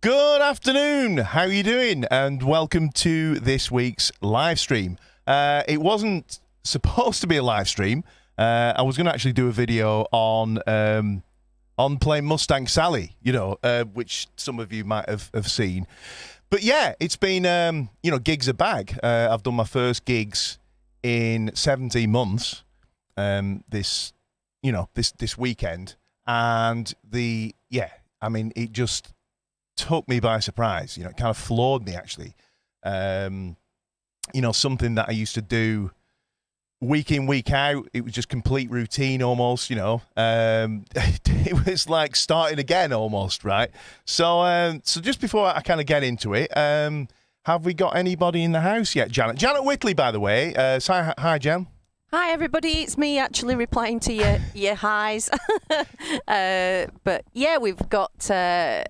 Good afternoon. How are you doing? And welcome to this week's live stream. It wasn't supposed to be a live stream. I was going to actually do a video on playing Mustang Sally, which some of you might have seen. But yeah, it's been, gigs are back. I've done my first gigs in 17 months this weekend. And it just took me by surprise. It kind of floored me, actually. Something that I used to do week in, week out. It was just complete routine almost, It was like starting again almost, right? So just before I kind of get into it, have we got anybody in the house yet? Janet Whitley, by the way. Hi, Jan. Hi everybody, it's me actually replying to your highs. But yeah, we've got CEO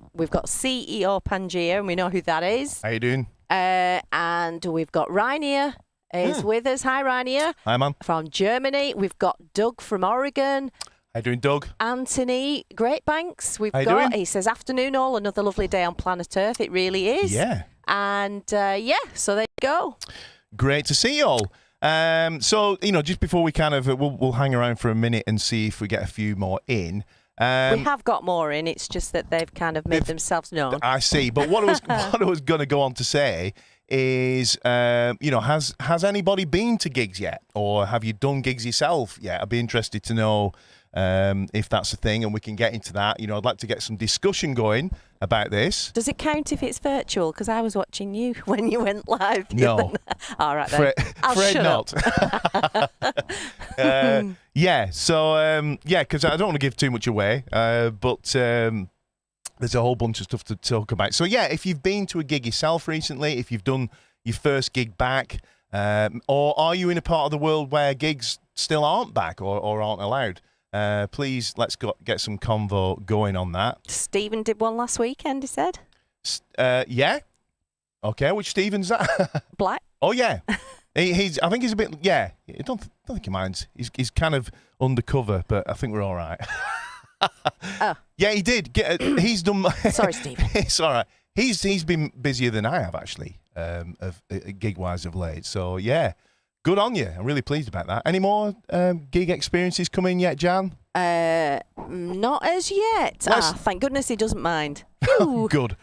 Pangea, and we know who that is. How you doing? And we've got Rainier is with us. Hi Rainier. Hi man. From Germany. We've got Doug from Oregon. How you doing, Doug? Anthony Greatbanks. Doing? He says, afternoon all, another lovely day on planet Earth. It really is. Yeah. And so there you go. Great to see you all. Just before we kind of, we'll hang around for a minute and see if we get a few more in. We have got more in. It's just that they've kind of made themselves known. I see. But what I was going to go on to say is, has anybody been to gigs yet? Or have you done gigs yourself yet? I'd be interested to know if that's a thing, and we can get into that. I'd like to get some discussion going about this. Does it count if it's virtual? Because I was watching you when you went live. No. All right, then. Fred not. Because I don't want to give too much away, but there's a whole bunch of stuff to talk about. So, yeah, if you've been to a gig yourself recently, if you've done your first gig back, or are you in a part of the world where gigs still aren't back or aren't allowed? Please, let's get some convo going on that. Stephen did one last weekend, he said. Yeah. Okay, which Stephen's that? Black. Oh, yeah. I think he's a bit, yeah. I don't think he minds. He's kind of undercover, but I think we're all right. Oh. Yeah, he did. He's done. Sorry, Stephen. It's all right. He's been busier than I have, actually, gig-wise of late. So, yeah. Good on you. I'm really pleased about that. Any more gig experiences coming yet, Jan? Not as yet. Thank goodness he doesn't mind. Good.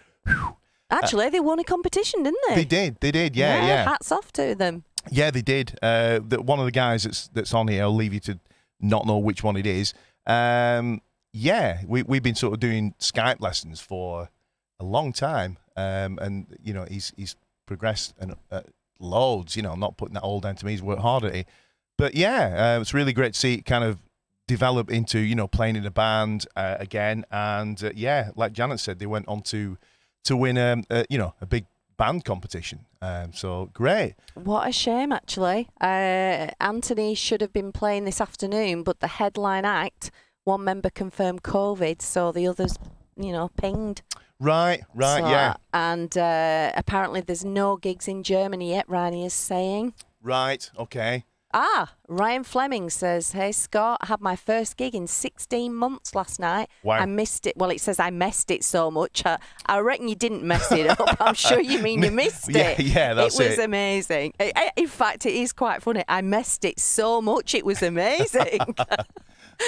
Actually, they won a competition, didn't they? They did. Yeah. Hats off to them. Yeah, they did. One of the guys that's on here, I'll leave you to not know which one it is. We've been sort of doing Skype lessons for a long time, and he's progressed and. Loads, not putting that all down to me. He's worked hard at it. But yeah, it's really great to see it kind of develop into, playing in a band again. And like Janet said, they went on to win, a big band competition. So great. What a shame, actually. Anthony should have been playing this afternoon, but the headline act, one member confirmed COVID, so the others, pinged. Right, yeah. And apparently there's no gigs in Germany yet, Rani is saying. Right, okay. Ryan Fleming says, hey, Scott, I had my first gig in 16 months last night. Wow. I missed it. Well, it says I messed it so much. I reckon you didn't mess it up. I'm sure you mean you missed it. Yeah, that's it. It was amazing. In fact, it is quite funny. I messed it so much, it was amazing.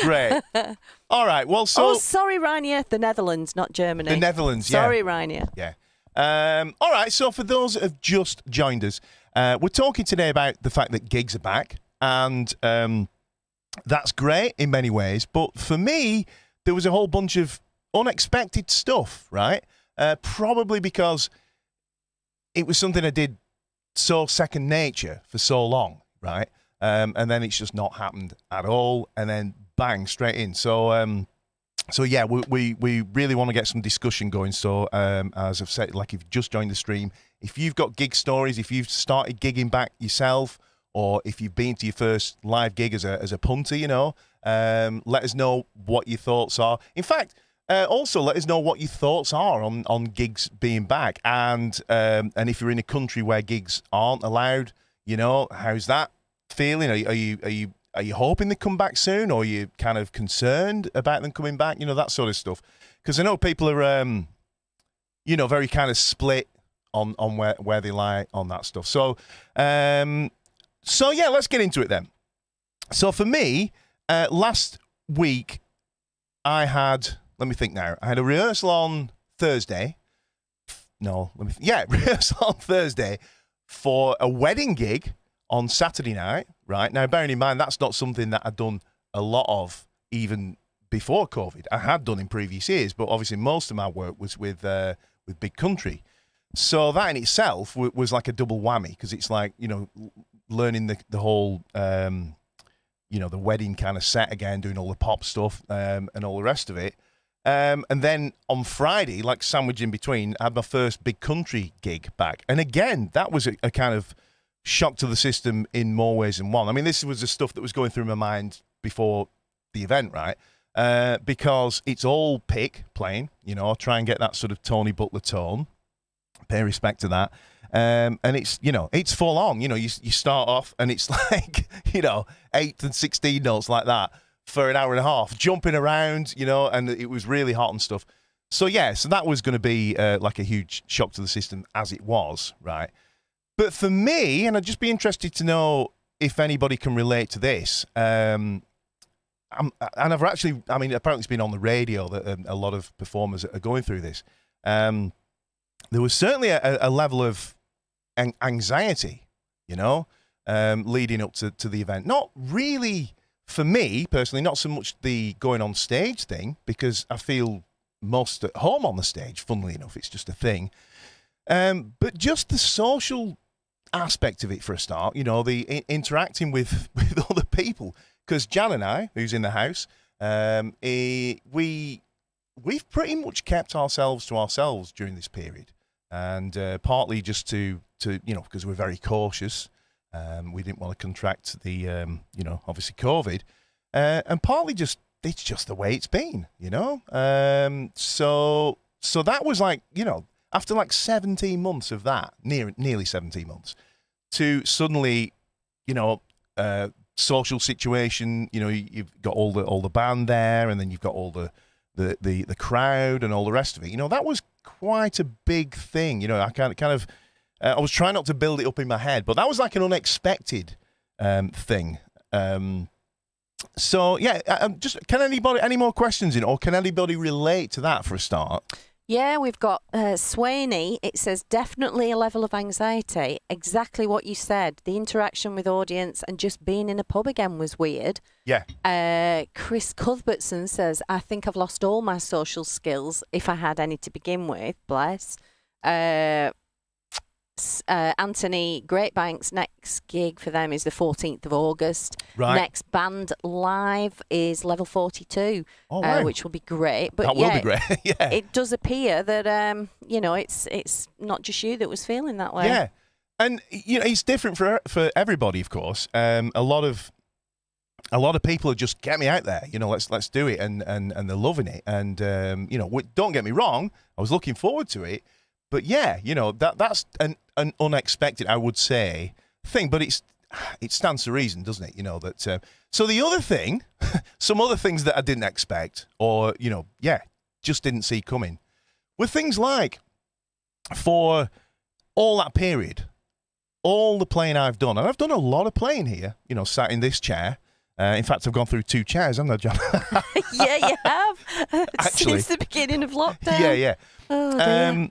Great. All right. Well, so. Oh, sorry, Rainier. The Netherlands, not Germany. The Netherlands, yeah. Sorry, Rainier. Yeah. All right. So for those that have just joined us, we're talking today about the fact that gigs are back, and that's great in many ways. But for me, there was a whole bunch of unexpected stuff, right? Probably because it was something I did so second nature for so long, right? And then it's just not happened at all, and then bang, straight in. So yeah, we really want to get some discussion going. So as I've said, like if you've just joined the stream, if you've got gig stories, if you've started gigging back yourself, or if you've been to your first live gig as a punter, let us know what your thoughts are. In fact, also let us know what your thoughts are on gigs being back, and if you're in a country where gigs aren't allowed, how's that feeling? Are you hoping they come back soon, or are you kind of concerned about them coming back? That sort of stuff. Because I know people are very kind of split on where they lie on that stuff. So yeah, let's get into it then. So for me, last week I had, let me think now, I had a rehearsal on Thursday. Rehearsal on Thursday for a wedding gig on Saturday night, right? Now, bearing in mind, that's not something that I'd done a lot of even before COVID. I had done in previous years, but obviously most of my work was with Big Country. So that in itself was like a double whammy, because it's like, learning the whole, the wedding kind of set again, doing all the pop stuff and all the rest of it. And then on Friday, like sandwich in between, I had my first Big Country gig back. And again, that was a kind of shock to the system in more ways than one. I mean, this was the stuff that was going through my mind before the event, right? Because it's all pick playing, try and get that sort of Tony Butler tone, pay respect to that. And it's, it's full on, you start off and it's like, 8th and 16 notes like that for an hour and a half, jumping around, and it was really hot and stuff. So that was going to be like a huge shock to the system as it was, right? But for me, and I'd just be interested to know if anybody can relate to this, apparently it's been on the radio that a lot of performers are going through this. There was certainly a level of anxiety, leading up to the event. Not really, for me personally, not so much the going on stage thing, because I feel most at home on the stage, funnily enough, it's just a thing. But just the social aspect of it for a start, the interacting with other people. Because Jan and I, who's in the house, we've pretty much kept ourselves to ourselves during this period, and partly just to because we're very cautious, we didn't want to contract the obviously COVID, and partly just it's just the way it's been, So that was like after like 17 months of that, nearly 17 months, to suddenly social situation, you've got all the band there, and then you've got all the crowd and all the rest of it. That was quite a big thing. I kind of I was trying not to build it up in my head, but that was like an unexpected thing. So yeah, just any more questions or can anybody relate to that for a start? Yeah, we've got Swaney. It says definitely a level of anxiety. Exactly what you said. The interaction with audience and just being in a pub again was weird. Yeah. Chris Cuthbertson says, I think I've lost all my social skills if I had any to begin with. Bless. Anthony Greatbank's next gig for them is the 14th of August. Right. Next band live is Level 42, wow. Which will be great. But that will be great. Yeah. It does appear that it's not just you that was feeling that way. Yeah, and it's different for everybody, of course. A lot of people are just get me out there. Let's do it, and they're loving it. And don't get me wrong, I was looking forward to it. But yeah, that's an unexpected, I would say, thing. But it stands to reason, doesn't it? That. So the other thing, some other things that I didn't expect, or just didn't see coming, were things like, for all that period, all the playing I've done, and I've done a lot of playing here. Sat in this chair. In fact, I've gone through 2 chairs, haven't I, John? Yeah, you have. Actually, since the beginning of lockdown. Yeah. Oh, dear.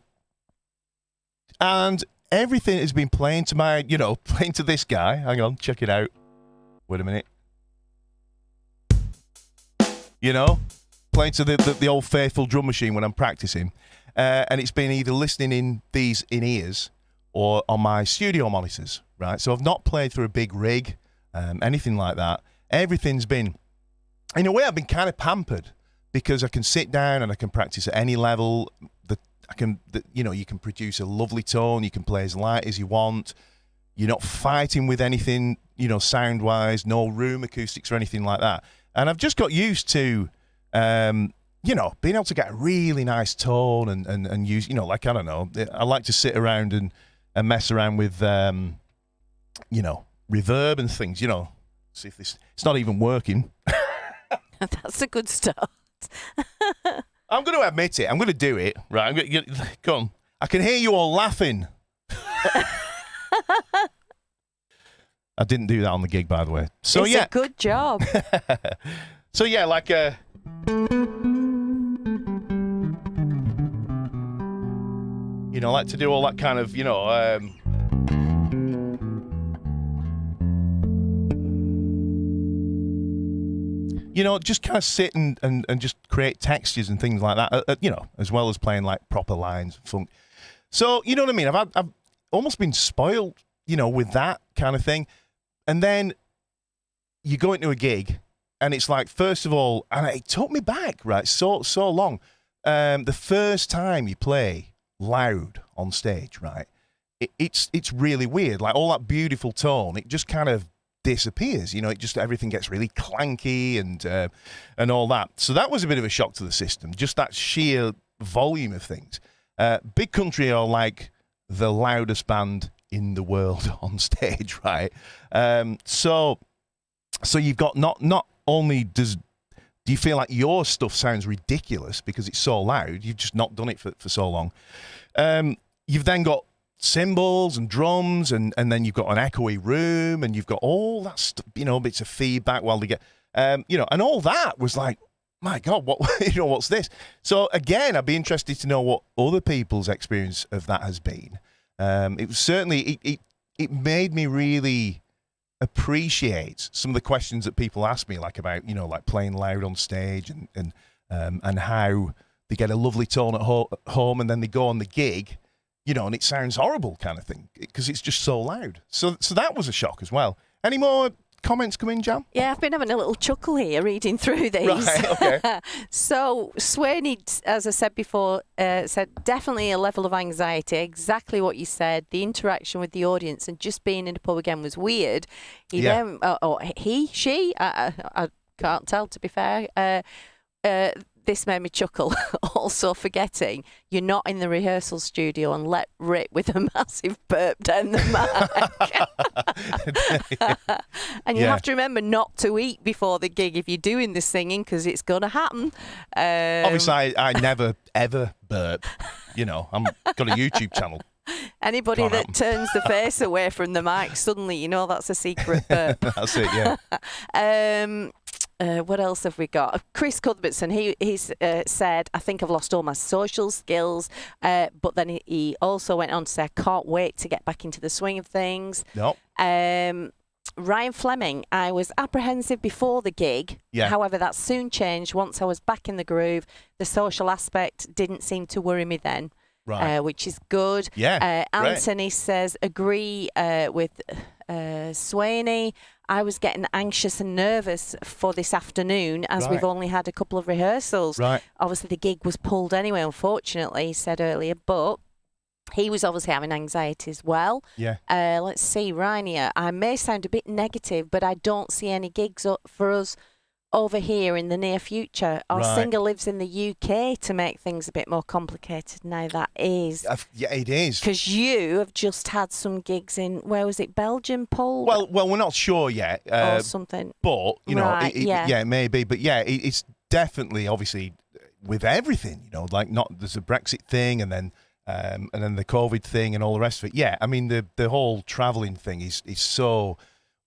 And everything has been playing to this guy. Hang on, check it out. Wait a minute. Playing to the old faithful drum machine when I'm practicing. And it's been either listening in ears or on my studio monitors, right? So I've not played through a big rig, anything like that. Everything's been, in a way, I've been kind of pampered, because I can sit down and I can practice at any level. You can produce a lovely tone. You can play as light as you want. You're not fighting with anything, sound-wise, no room acoustics or anything like that. And I've just got used to, being able to get a really nice tone and use, I don't know. I like to sit around and mess around with, reverb and things, see if it's not even working. That's a good start. I'm going to admit it. I'm going to do it. Right. Come on. I can hear you all laughing. I didn't do that on the gig, by the way. So it's a good job. So yeah, like like to do all that kind of, just kind of sit and just create textures and things like that, as well as playing like proper lines and funk. So, you know what I mean? I've almost been spoiled, with that kind of thing. And then you go into a gig and it's like, first of all, and it took me back, right? So long. The first time you play loud on stage, right? It's really weird. Like all that beautiful tone, it just kind of disappears. Everything gets really clanky and all that. So that was a bit of a shock to the system. Just that sheer volume of things. Big Country are like the loudest band in the world on stage, right? So you've got not only do you feel like your stuff sounds ridiculous because it's so loud, you've just not done it for so long. You've then got cymbals and drums, and then you've got an echoey room, and you've got all that stuff, bits of feedback while they get, and all that was like, my God, what's this? So again, I'd be interested to know what other people's experience of that has been. It was certainly, it made me really appreciate some of the questions that people ask me, like about, like playing loud on stage and how they get a lovely tone at home and then they go on the gig, and it sounds horrible kind of thing because it's just so loud. So that was a shock as well. Any more comments come in, Jam? Yeah, I've been having a little chuckle here reading through these. Right, okay. So Swaney, as I said before, said definitely a level of anxiety, exactly what you said. The interaction with the audience and just being in the pub again was weird. She, I can't tell, to be fair. This made me chuckle. Also forgetting you're not in the rehearsal studio and let rip with a massive burp down the mic. And you have to remember not to eat before the gig if you're doing the singing, because it's going to happen. Obviously, I never, ever burp. I've got a YouTube channel. Anybody that turns the face away from the mic, suddenly that's a secret burp. That's it, yeah. What else have we got? Chris Cuthbertson, he's said, I think I've lost all my social skills, but then he also went on to say, I can't wait to get back into the swing of things. Nope. Ryan Fleming, I was apprehensive before the gig. Yeah. However, that soon changed once I was back in the groove. The social aspect didn't seem to worry me then. Right. Which is good. Yeah. Anthony says, agree with Swaney. I was getting anxious and nervous for this afternoon as we've only had a couple of rehearsals. Right. Obviously, the gig was pulled anyway, unfortunately, he said earlier, but he was obviously having anxiety as well. Yeah. Let's see, Rainier. I may sound a bit negative, but I don't see any gigs for us over here in the near future. Our singer lives in the UK to make things a bit more complicated now. That is. Yeah, it is. Because you have just had some gigs in, where was it, Belgium, Paul? Well, we're not sure yet. Or something. But, it may be. But yeah, it's definitely, obviously, with everything, like there's a Brexit thing and then the COVID thing and all the rest of it. Yeah, I mean, the whole travelling thing is so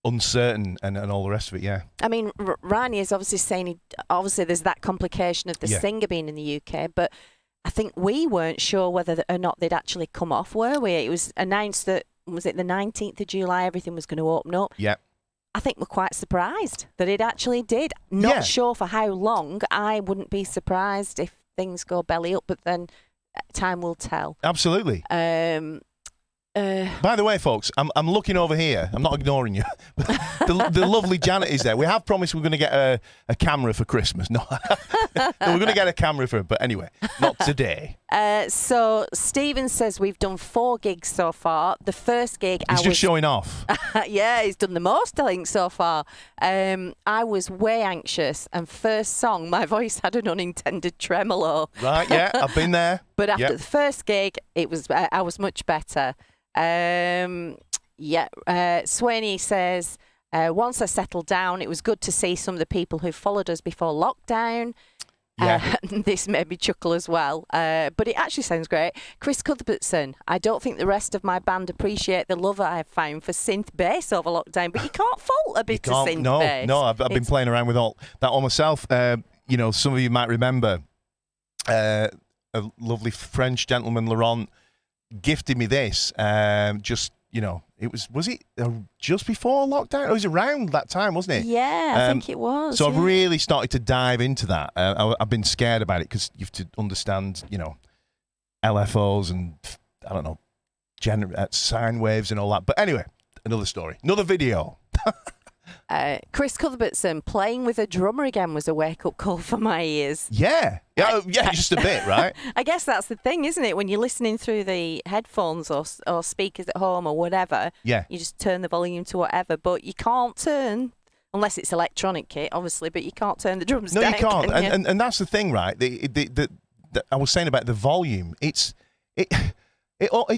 uncertain and all the rest of it, yeah. I mean, Rani is obviously saying, obviously there's that complication of the singer being in the UK, but I think we weren't sure whether or not they'd actually come off, were we? It was announced that, was it the 19th of July, everything was going to open up? Yeah. I think we're quite surprised that it actually did. Not sure for how long. I wouldn't be surprised if things go belly up, but then time will tell. Absolutely. By the way, folks, I'm looking over here. I'm not ignoring you. the lovely Janet is there. We have promised we're going to get a camera for Christmas. No, we're going to get a camera for her, but anyway, not today. So Stephen says we've done 4 gigs so far. The first gig, he's just showing off. Yeah, he's done the most, I think, so far. I was way anxious, and first song, my voice had an unintended tremolo. Right, yeah, I've been there. But after the first gig, I was much better. Swaney says, once I settled down, it was good to see some of the people who followed us before lockdown. Yeah. This made me chuckle as well. But it actually sounds great. Chris Cuthbertson, I don't think the rest of my band appreciate the love I have found for synth bass over lockdown, but you can't fault a bit of synth bass. No, I've been playing around with all that on myself. You know, some of you might remember a lovely French gentleman, Laurent, gifted me this. Just, you know, was it just before lockdown? It was around that time, wasn't it? Yeah, I think it was. So I've really started to dive into that. I've been scared about it because you have to understand, you know, LFOs and, I don't know, sine waves and all that. But anyway, another story. Another video. Chris Cuthbertson, playing with a drummer again was a wake-up call for my ears. Yeah, just a bit, right? I guess that's the thing, isn't it? When you're listening through the headphones or speakers at home or whatever, you just turn the volume to whatever, but you can't turn, unless it's electronic kit, obviously, but you can't turn the drums down. No, you can't. And that's the thing, right? The I was saying about the volume. It's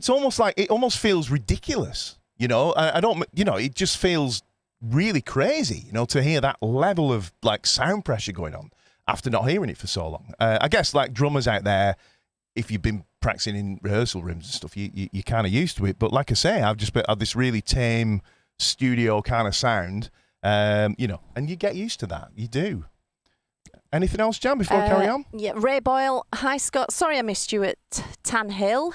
almost like, it almost feels ridiculous, you know? I don't, you know, it just feels really crazy, you know, to hear that level of like sound pressure going on after not hearing it for so long. I guess like drummers out there, if you've been practicing in rehearsal rooms and stuff, you're kind of used to it. But like I say, I've just had this really tame studio kind of sound, you know, and you get used to that. You do. Anything else, Jan, before I carry on? Yeah, Ray Boyle. Hi, Scott. Sorry I missed you at Tan Hill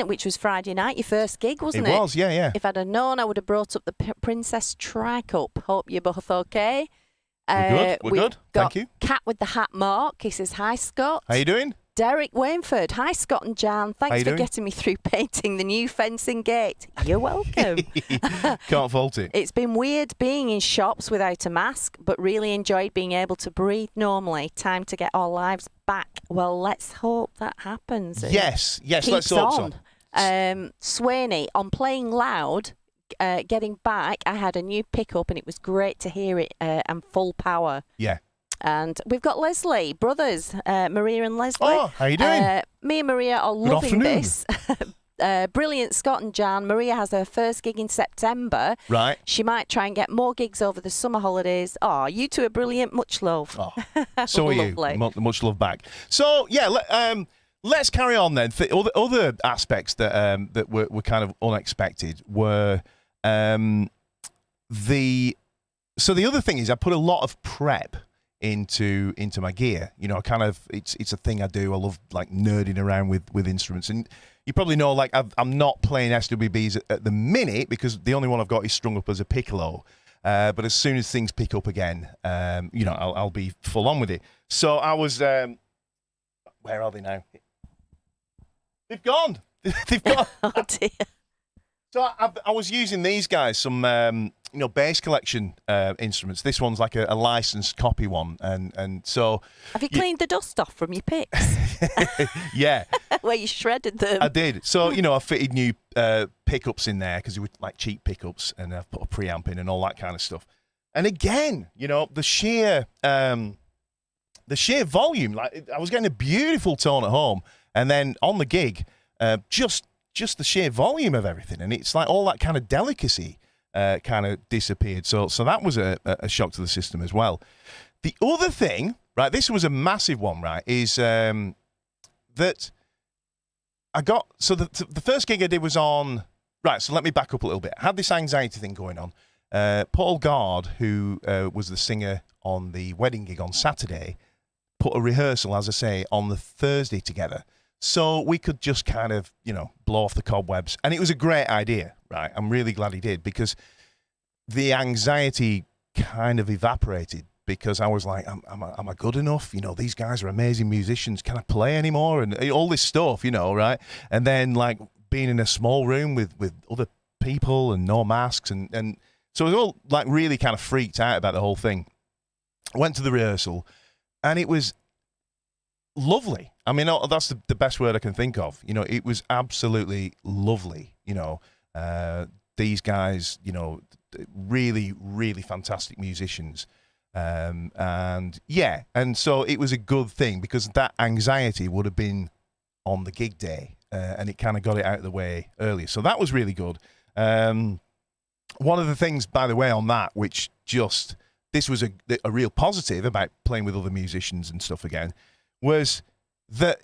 which was Friday night, your first gig, wasn't it? It was, yeah. If I'd have known, I would have brought up the Princess Tri-Cup. Hope you're both okay. We're good. Thank you. Cat with the Hat Mark. He says, hi, Scott. How you doing? Derek Wainford. Hi, Scott and Jan. Thanks for getting me through painting the new fencing gate. You're welcome. Can't fault it. It's been weird being in shops without a mask, but really enjoyed being able to breathe normally. Time to get our lives back. Well, let's hope that happens. Yes, let's hope so. Swaney, on playing loud, getting back, I had a new pickup and it was great to hear it and full power. Yeah. And we've got Leslie, brothers, Maria and Leslie. Oh, how you doing? Me and Maria are loving this. Brilliant, Scott and Jan. Maria has her first gig in September. Right. She might try and get more gigs over the summer holidays. Oh, you two are brilliant. Much love. Oh, so are you. Much love back. So, yeah, let's carry on then. Other aspects that were kind of unexpected were the other thing is I put a lot of prep into my gear. You know, kind of it's a thing I do. I love like nerding around with instruments, and you probably know like I'm not playing SWBs at the minute because the only one I've got is strung up as a piccolo. But as soon as things pick up again, you know, I'll be full on with it. So I was, where are they now? They've gone. They've gone. Oh dear. So I was using these guys, some you know, bass collection instruments. This one's like a licensed copy one, and so. Have you cleaned the dust off from your picks? Yeah. Where you shredded them. I did. So you know, I fitted new pickups in there because they were like cheap pickups, and I've put a preamp in and all that kind of stuff. And again, you know, the sheer volume. Like I was getting a beautiful tone at home, and then on the gig, just the sheer volume of everything, and it's like all that kind of delicacy kind of disappeared. So that was a shock to the system as well. The other thing, right, this was a massive one, right, is that I got, so the first gig I did was on, right, so let me back up a little bit. I had this anxiety thing going on. Paul Gard, who was the singer on the wedding gig on Saturday, put a rehearsal, as I say, on the Thursday together. So we could just kind of, you know, blow off the cobwebs. And it was a great idea, right? I'm really glad he did because the anxiety kind of evaporated because I was like, am I good enough? You know, these guys are amazing musicians. Can I play anymore? And all this stuff, you know, right? And then like being in a small room with other people and no masks. And so I was all like really kind of freaked out about the whole thing. I went to the rehearsal and it was lovely. I mean, that's the best word I can think of. You know, it was absolutely lovely. You know, these guys, you know, really, really fantastic musicians. And yeah, and so it was a good thing because that anxiety would have been on the gig day and it kind of got it out of the way earlier. So that was really good. One of the things, by the way, on that, which just, this was a real positive about playing with other musicians and stuff again, was that,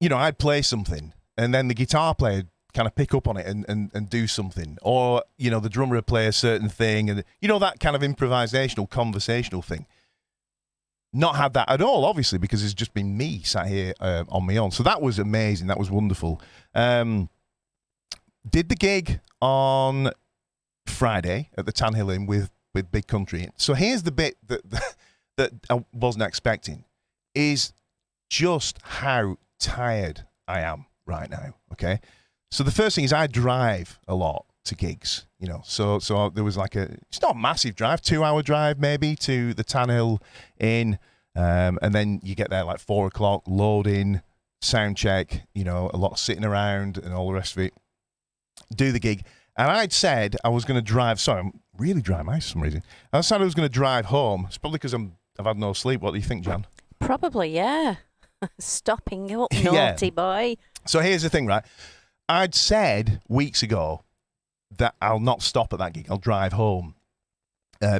I'd play something and then the guitar player kind of pick up on it and do something. Or, the drummer would play a certain thing and, that kind of improvisational, conversational thing. Not had that at all, obviously, because it's just been me sat here on my own. So that was amazing. That was wonderful. Did the gig on Friday at the Tan Hill Inn with Big Country. So here's the bit that I wasn't expecting, is just how tired I am right now, okay? So the first thing is I drive a lot to gigs, so there was it's not a massive drive, 2-hour drive maybe to the Tan Hill Inn, and then you get there like 4 o'clock, load in, sound check, a lot of sitting around and all the rest of it, do the gig. And I'd said I was going to drive, sorry, I'm really dry my eyes for some reason. I said I was going to drive home. It's probably because I've had no sleep. What do you think, Jan? Probably, yeah. Stopping up, naughty boy. So here's the thing, right? I'd said weeks ago that I'll not stop at that gig. I'll drive home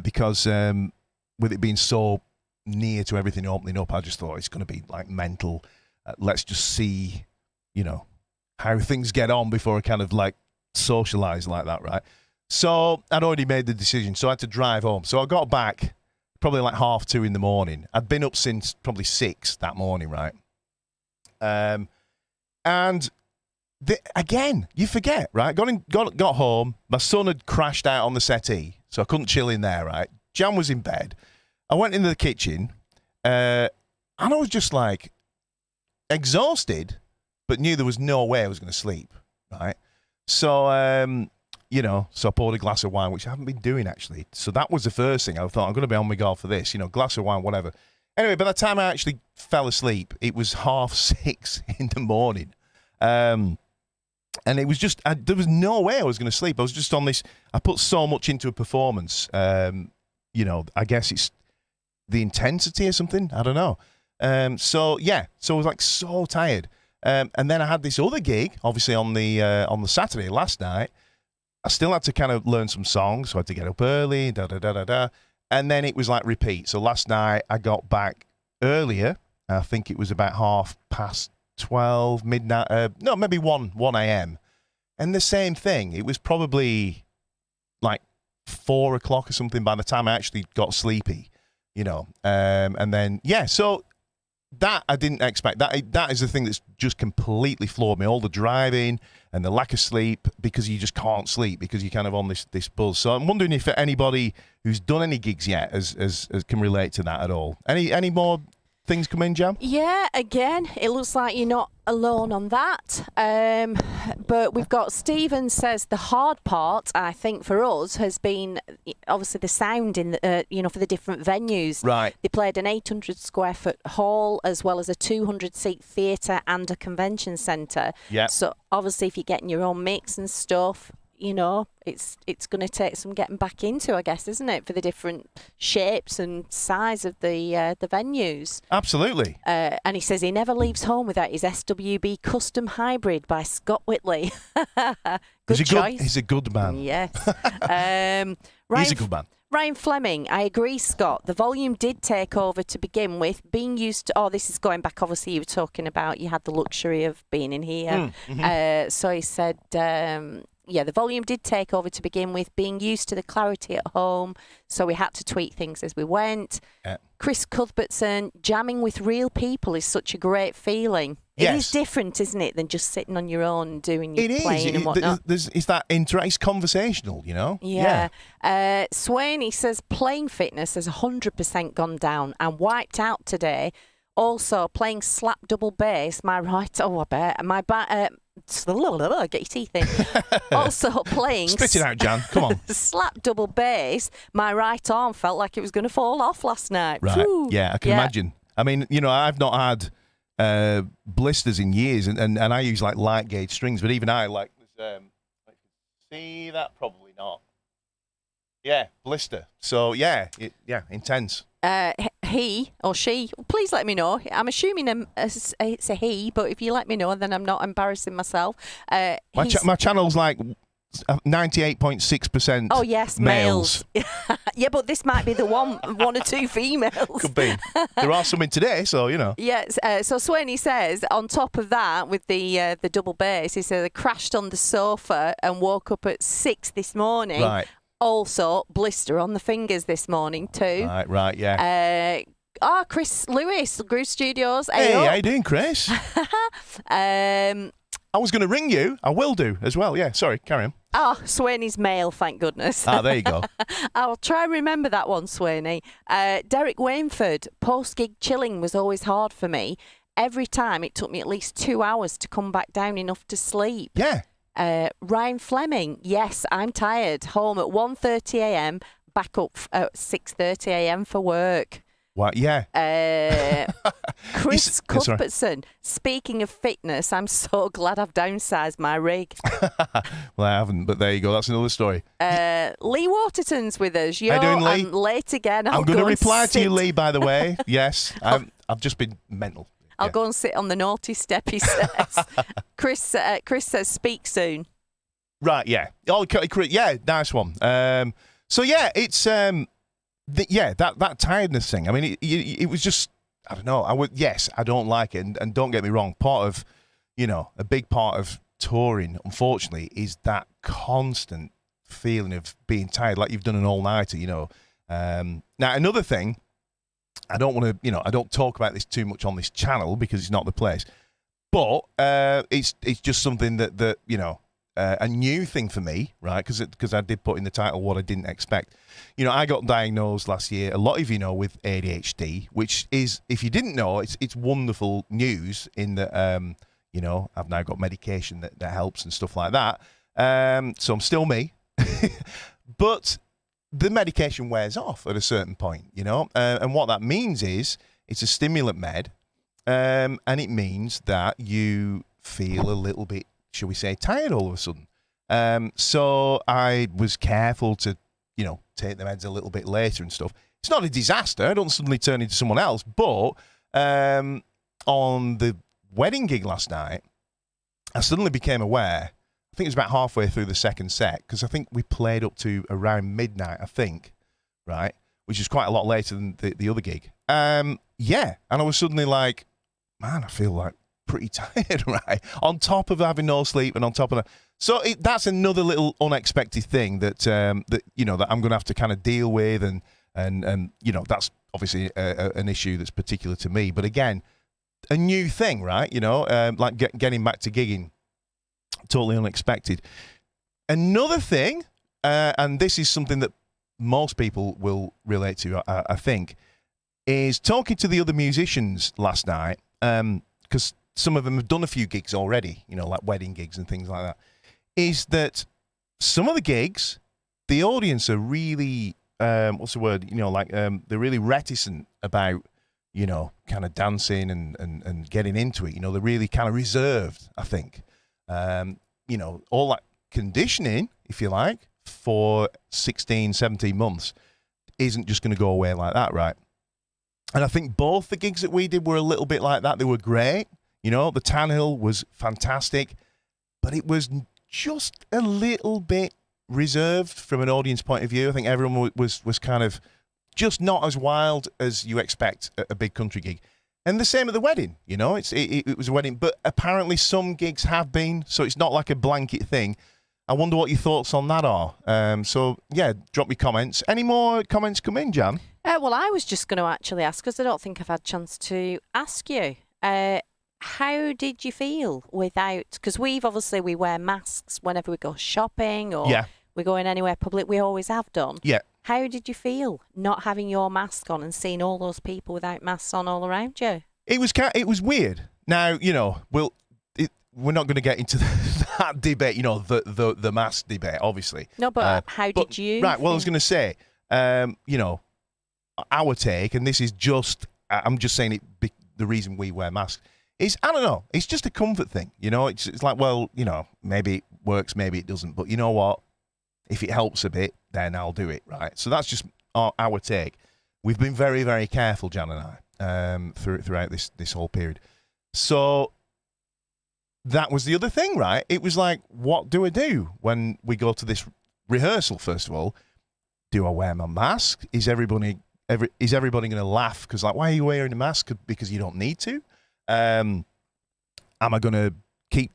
because with it being so near to everything opening up, I just thought it's going to be like mental. Let's just see, how things get on before I kind of like socialise like that, right? So I'd already made the decision, so I had to drive home. So I got back probably like 2:30 in the morning. I'd been up since probably 6 that morning, right? And again, you forget, right? Got home. My son had crashed out on the settee, so I couldn't chill in there, right? Jan was in bed. I went into the kitchen, and I was just like exhausted, but knew there was no way I was going to sleep, right? So, so I poured a glass of wine, which I haven't been doing actually. So that was the first thing. I thought, I'm going to be on my guard for this, glass of wine, whatever. Anyway, by the time I actually fell asleep, it was 6:30 in the morning. And it was just, there was no way I was going to sleep. I was just on this, I put so much into a performance. I guess it's the intensity or something. I don't know. So I was like so tired. And then I had this other gig, obviously on the Saturday last night. I still had to kind of learn some songs, so I had to get up early, and then it was like repeat. So last night I got back earlier. I think it was about 12:30, midnight. No, maybe 1 a.m. And the same thing. It was probably like 4 o'clock or something by the time I actually got sleepy, and then so. That I didn't expect. That is the thing that's just completely floored me. All the driving and the lack of sleep, because you just can't sleep because you're kind of on this buzz. So I'm wondering if anybody who's done any gigs yet has can relate to that at all. Any more things come in, Jam? Yeah, again, it looks like you're not alone on that. But we've got Stephen says the hard part, I think, for us has been obviously the sound in the, for the different venues. Right. They played an 800 square foot hall as well as a 200 seat theatre and a convention centre. Yeah. So obviously, if you're getting your own mix and stuff, it's going to take some getting back into, I guess, isn't it, for the different shapes and size of the venues. Absolutely. And he says he never leaves home without his SWB Custom Hybrid by Scott Whitley. Good choice. He's a good man. Yes. He's a good man. Ryan Fleming, I agree, Scott. The volume did take over to begin with. Being used to, this is going back, obviously, you were talking about you had the luxury of being in here. Mm-hmm. So he said, the volume did take over to begin with, being used to the clarity at home, so we had to tweak things as we went. Chris Cuthbertson, jamming with real people is such a great feeling. Yes. It is different, isn't it, than just sitting on your own and doing your playing and whatnot. It's that it's conversational, Yeah. Swain, he says, playing fitness has 100% gone down and wiped out today. Also, playing slap double bass, get your teeth in. Also playing... Spit it out, Jan. Come on. Slap double bass, my right arm felt like it was going to fall off last night. Right. Whew. Yeah, I can imagine. I mean, I've not had blisters in years, and I use like light gauge strings, but even I like... see that? Probably not. Yeah, blister. So, intense. He or she, please let me know. I'm assuming it's a he, but if you let me know, then I'm not embarrassing myself. My channel's like 98.6%. Oh yes, males. Yeah, but this might be the one or two females. Could be. There are some in today, so you know. Yes. So Swaney says, on top of that, with the double bass, he says I crashed on the sofa and woke up at 6 this morning. Right. Also, blister on the fingers this morning too. Right, yeah. Chris Lewis, Groove Studios. Hey, how you doing, Chris? I was going to ring you. I will do as well. Yeah, sorry, carry on. Oh, Swaney's male, thank goodness. There you go. I'll try and remember that one, Swaney. Derek Wainford, post-gig chilling was always hard for me. Every time it took me at least 2 hours to come back down enough to sleep. Yeah. Ryan Fleming, yes, I'm tired. Home at 1:30 a.m, back up at 6:30 a.m. for work. What? Yeah. Chris Cuthbertson, speaking of fitness, I'm so glad I've downsized my rig. Well, I haven't, but there you go. That's another story. Lee Waterton's with us. How you doing, Lee? I'm late again. I'm going to reply to you, Lee, by the way. Yes. I've just been mental. I'll go and sit on the naughty step, he says. Chris says, speak soon. Right, yeah. Oh, yeah, nice one. So, yeah, it's... that tiredness thing. I mean, it was just, I don't know. I don't like it. And don't get me wrong, part of, a big part of touring, unfortunately, is that constant feeling of being tired, like you've done an all-nighter, Now, another thing, I don't want to, I don't talk about this too much on this channel because it's not the place, but it's just something that a new thing for me, right? Because I did put in the title what I didn't expect. I got diagnosed last year. A lot of you know with ADHD, which is, if you didn't know, it's wonderful news in that I've now got medication that helps and stuff like that. So I'm still me, but the medication wears off at a certain point, and what that means is it's a stimulant med, and it means that you feel a little bit, shall we say, tired all of a sudden. So I was careful to, take the meds a little bit later and stuff. It's not a disaster. I don't suddenly turn into someone else. But on the wedding gig last night, I suddenly became aware, I think it was about halfway through the second set, because I think we played up to around midnight, I think, right? Which is quite a lot later than the other gig. Yeah, and I was suddenly like, man, I feel like pretty tired, right? On top of having no sleep and on top of that. So that's another little unexpected thing that I'm going to have to kind of deal with, and that's obviously an issue that's particular to me. But again, a new thing, right? Like getting back to gigging, totally unexpected. Another thing, and this is something that most people will relate to, I think, is talking to the other musicians last night, because some of them have done a few gigs already, like wedding gigs and things like that, is that some of the gigs, the audience are really, what's the word, they're really reticent about, kind of dancing and getting into it. They're really kind of reserved, I think. All that conditioning, if you like, for 16, 17 months isn't just going to go away like that, right? And I think both the gigs that we did were a little bit like that. They were great. The Tanhill was fantastic, but it was just a little bit reserved from an audience point of view. I think everyone was kind of just not as wild as you expect at a big country gig. And the same at the wedding, it was a wedding, but apparently some gigs have been, so it's not like a blanket thing. I wonder what your thoughts on that are. So, yeah, drop me comments. Any more comments come in, Jan? Well, I was just going to actually ask, because I don't think I've had a chance to ask you. How did you feel without, because we wear masks whenever we go shopping or we're going anywhere public. We always have done. Yeah. How did you feel not having your mask on and seeing all those people without masks on all around you? It was weird. Now, we're not going to get into that debate, the mask debate, obviously. No, but how did you? Right, well, I was going to say, our take, and this is just, I'm just saying it, the reason we wear masks, is, I don't know, it's just a comfort thing, it's like, well, maybe it works, maybe it doesn't, but you know what, if it helps a bit, then I'll do it, right? So that's just our take. We've been very, very careful, Jan and I, throughout this whole period. So that was the other thing, right? It was like, what do I do when we go to this rehearsal? First of all, do I wear my mask? Is everybody going to laugh? Because like, why are you wearing a mask? Because you don't need to. Am I going to keep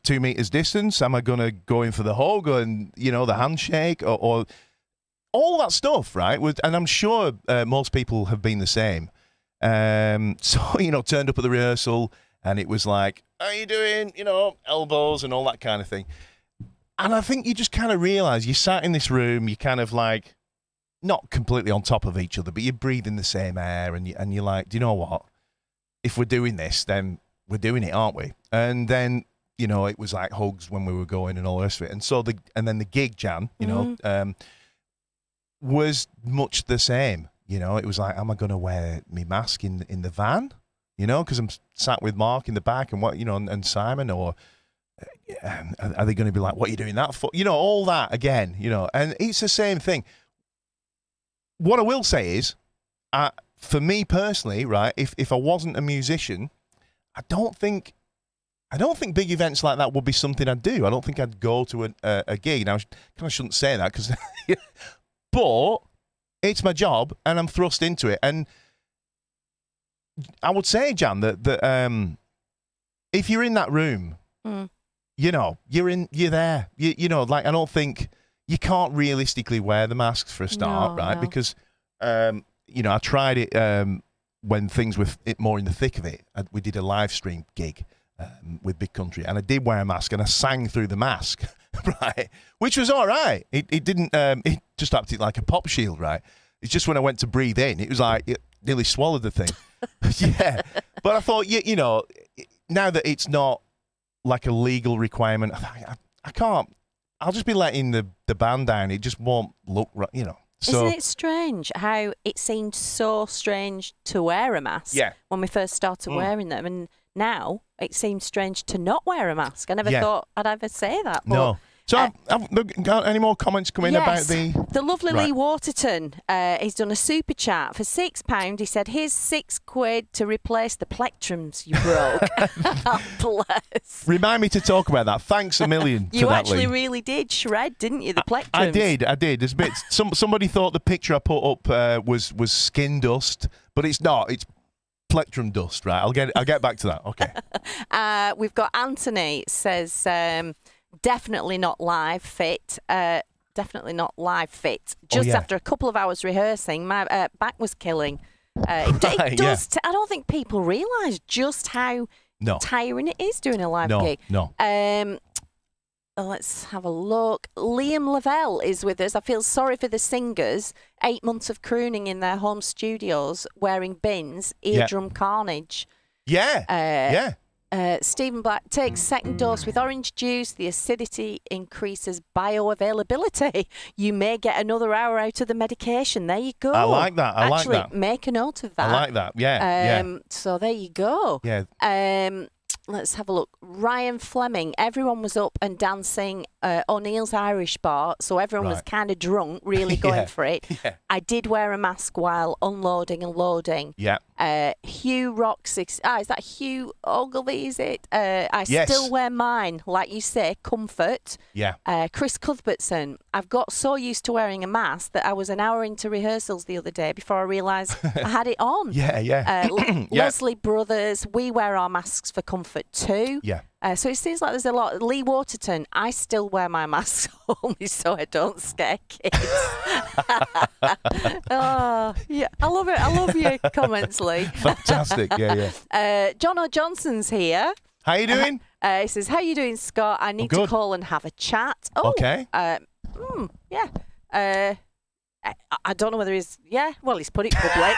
2 meters distance? Am I going to go in for the hug and, the handshake or all that stuff, right? And I'm sure most people have been the same. So, turned up at the rehearsal and it was like, how are you doing? Elbows and all that kind of thing. And I think you just kind of realize you sat in this room, you kind of like, not completely on top of each other, but you're breathing the same air and you're like, do you know what? If we're doing this, then we're doing it, aren't we? And then, it was like hugs when we were going and all the rest of it. And so then the gig, Jan, was much the same. It was like, am I going to wear my mask in the van? Because I'm sat with Mark in the back and and Simon, or are they going to be like, what are you doing that for? All that again, and it's the same thing. What I will say is, for me personally, right, if I wasn't a musician, I don't think big events like that would be something I'd do. I don't think I'd go to a gig. Now, I kind of shouldn't say that because, but it's my job and I'm thrust into it. And I would say, Jan, that if you're in that room, you're there. Like, I don't think you can't realistically wear the masks for a start, right? No. Because, I tried it when things were more in the thick of it. We did a live stream gig with Big Country, and I did wear a mask, and I sang through the mask, right? Which was all right. It didn't. It just acted like a pop shield, right? It's just when I went to breathe in, it was like it nearly swallowed the thing. Yeah, but I thought, now that it's not like a legal requirement, I can't. I'll just be letting the band down. It just won't look right, So, isn't it strange how it seemed so strange to wear a mask when we first started wearing them, and now it seems strange to not wear a mask. I never thought I'd ever say that. But, no. So, have got any more comments coming about the lovely Lee Waterton? He's done a super chat for £6. He said, "Here's £6 to replace the plectrums you broke." Bless. Remind me to talk about that. Thanks a million. You actually really did shred, didn't you? The plectrums. I did. There's a bit. Somebody thought the picture I put up was skin dust, but it's not. It's plectrum dust, right? I'll get back to that. Okay. We've got Anthony says. Definitely not live fit. Definitely not live fit. Just after a couple of hours rehearsing, my back was killing. It does. I don't think people realise just how tiring it is doing a live gig. No. Let's have a look. Liam Lavelle is with us. I feel sorry for the singers. 8 months of crooning in their home studios, wearing bins, eardrum carnage. Yeah. Stephen Black takes second dose with orange juice. The acidity increases bioavailability. You may get another hour out of the medication. There you go. I like that. Actually, make a note of that. I like that. Yeah. So there you go. Yeah. Let's have a look. Ryan Fleming. Everyone was up and dancing O'Neill's Irish Bar, so everyone was kind of drunk, really going for it. Yeah. I did wear a mask while unloading and loading. Yeah. Hugh Rocks. Is that Hugh Ogilvy? Is it? I Yes. still wear mine, like you say, comfort. Yeah. Chris Cuthbertson. I've got so used to wearing a mask that I was an hour into rehearsals the other day before I realised I had it on. Yeah. Leslie Brothers. We wear our masks for comfort too. Yeah. So it seems like there's a lot. Lee Waterton, I still wear my mask only so I don't scare kids. Oh, yeah. I love it. I love your comments, Lee. Fantastic. Yeah. John O'Johnson's here. How you doing? He says, "How you doing, Scott? I need to call and have a chat." Oh, okay. Yeah. I don't know whether he's... Yeah, well, he's put it public.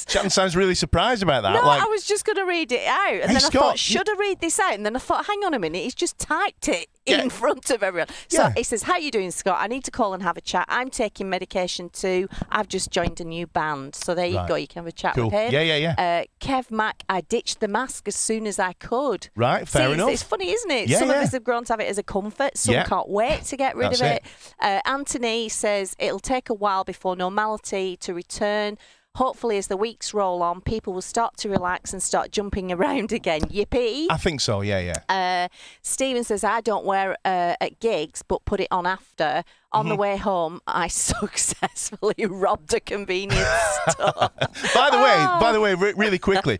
Chatton sounds really surprised about that. No, I was just going to read it out. And then Scott, I thought, should I read this out? And then I thought, hang on a minute, he's just typed it in front of everyone. So he says, "How you doing, Scott? I need to call and have a chat. I'm taking medication too. I've just joined a new band." So there you go. You can have a chat with him. Yeah. Kev Mack, "I ditched the mask as soon as I could." Right, fair enough. It's funny, isn't it? Yeah, Some of us have grown to have it as a comfort. Some can't wait to get rid of it. Anthony says, "It'll take a while before normality to return. hopefully as the weeks roll on, people will start to relax and start jumping around again. Yippee! I think so. Yeah. Stephen says, I don't wear at gigs, but put it on after. On the way home, I successfully robbed a convenience store. By the way, really quickly,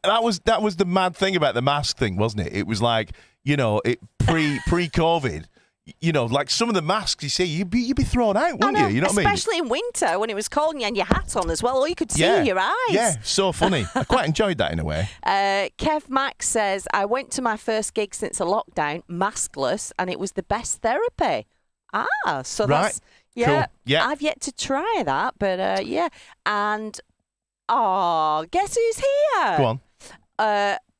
that was the mad thing about the mask thing, wasn't it? It was like, it pre-COVID. Like some of the masks you see, you'd be thrown out, wouldn't you? You know what I mean? Especially in winter when it was cold and you had your hat on as well. All you could see your eyes. Yeah, so funny. I quite enjoyed that in a way. Kev Max says, I went to my first gig since a lockdown, maskless, and it was the best therapy. So right. That's... Yeah, cool. Yeah. I've yet to try that, but yeah. And, guess who's here? Go on.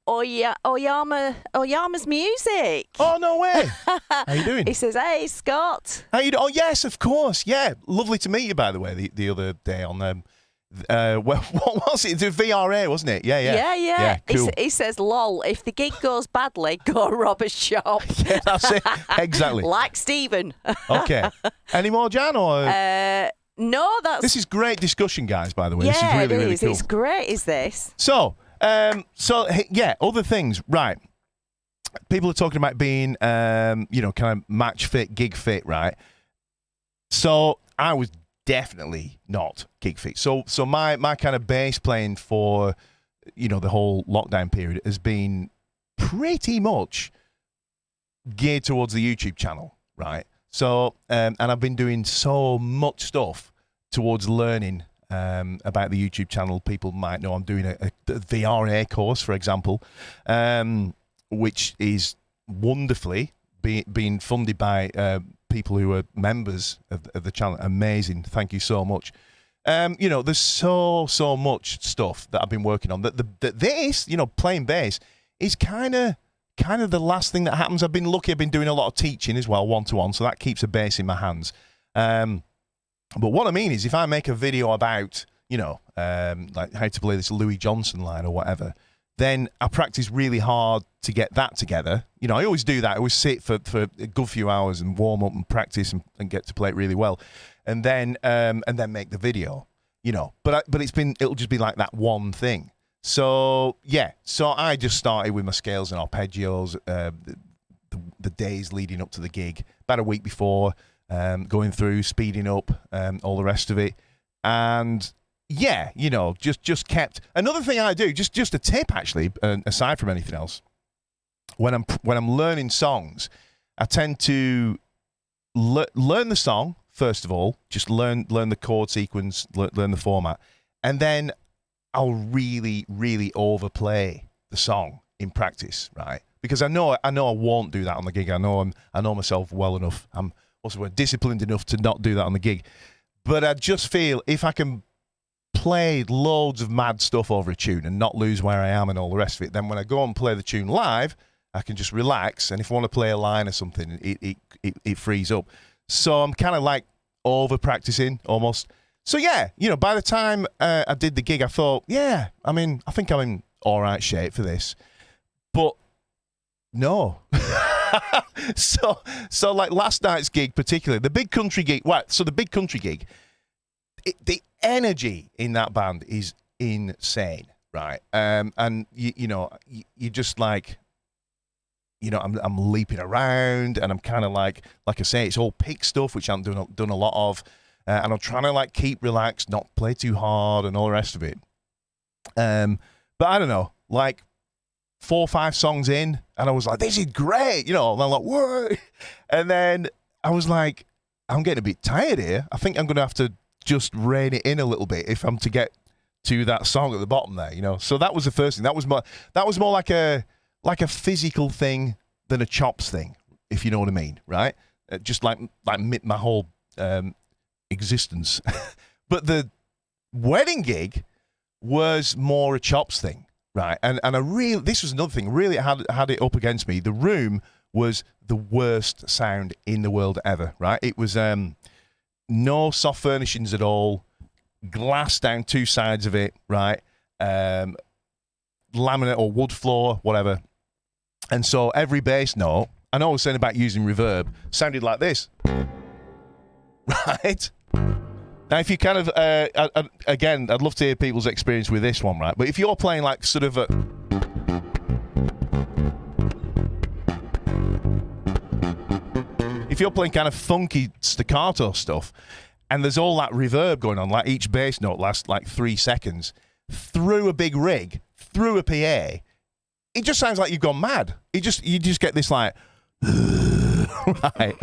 Oyama's music. Oh, no way. How you doing? He says, hey, Scott. How you doing? Oh, yes, of course. Yeah. Lovely to meet you, by the way, the other day on what was it? The VRA, wasn't it? Yeah. Cool. He says, lol, if the gig goes badly, go rob a shop. Yeah, that's it. Exactly. Like Stephen. Okay. Any more, Jan? Or no, that's... This is great discussion, guys, by the way. Yeah, this is really, it really is. cool. It's great, is this? So, other things. Right. People are talking about being, kind of match fit, gig fit, right? So, I was definitely not gig fit. So my kind of bass playing for, the whole lockdown period has been pretty much geared towards the YouTube channel, right? So, and I've been doing so much stuff towards learning about the YouTube channel. People might know I'm doing a VRA course, for example, which is wonderfully being funded by people who are members of the channel. Amazing. Thank you so much. There's so much stuff that I've been working on that this, playing bass is kind of the last thing that happens. I've been lucky. I've been doing a lot of teaching as well, one-to-one, so that keeps a bass in my hands. But what I mean is if I make a video about, like how to play this Louis Johnson line or whatever, then I practice really hard to get that together. I always do that. I always sit for a good few hours and warm up and practice and get to play it really well. And then make the video, But it'll just be like that one thing. So, yeah. So I just started with my scales and arpeggios the days leading up to the gig. About a week before, going through, speeding up, all the rest of it. And... yeah, just kept. Another thing I do, just a tip actually, aside from anything else, when I'm learning songs, I tend to learn the song first of all, just learn the chord sequence, learn the format, and then I'll really, really overplay the song in practice, right? Because I know I won't do that on the gig. I know myself well enough. I'm also disciplined enough to not do that on the gig. But I just feel if I can play loads of mad stuff over a tune and not lose where I am and all the rest of it, then when I go and play the tune live, I can just relax. And if I want to play a line or something, it frees up. So I'm kind of like over practicing almost. So yeah, by the time I did the gig, I thought, yeah, I think I'm in all right shape for this. But no. So like last night's gig particularly, the big country gig. So the big country gig, the energy in that band is insane, right? And you just like, I'm leaping around, and I'm kind of like I say, it's all pick stuff, which I'm done a lot of, and I'm trying to like keep relaxed, not play too hard, and all the rest of it. But I don't know, like 4 or 5 songs in, and I was like, this is great, and I'm like, whoa, and then I was like, I'm getting a bit tired here. I think I'm gonna have to just rein it in a little bit if I'm to get to that song at the bottom there, So that was the first thing. That was more like a physical thing than a chops thing, if you know what I mean, right? Just like my whole existence. But the wedding gig was more a chops thing, right? And this was another thing. Really had it up against me. The room was the worst sound in the world ever, right? It was no soft furnishings at all, glass down 2 sides of it, right? Laminate or wood floor, whatever. And so every bass note, I know I was saying about using reverb, sounded like this, right? Now, if you kind of, again, I'd love to hear people's experience with this one, right? But if you're playing like sort of a... If you're playing kind of funky staccato stuff, and there's all that reverb going on, like each bass note lasts like 3 seconds, through a big rig, through a PA, it just sounds like you've gone mad. You just get this like... right.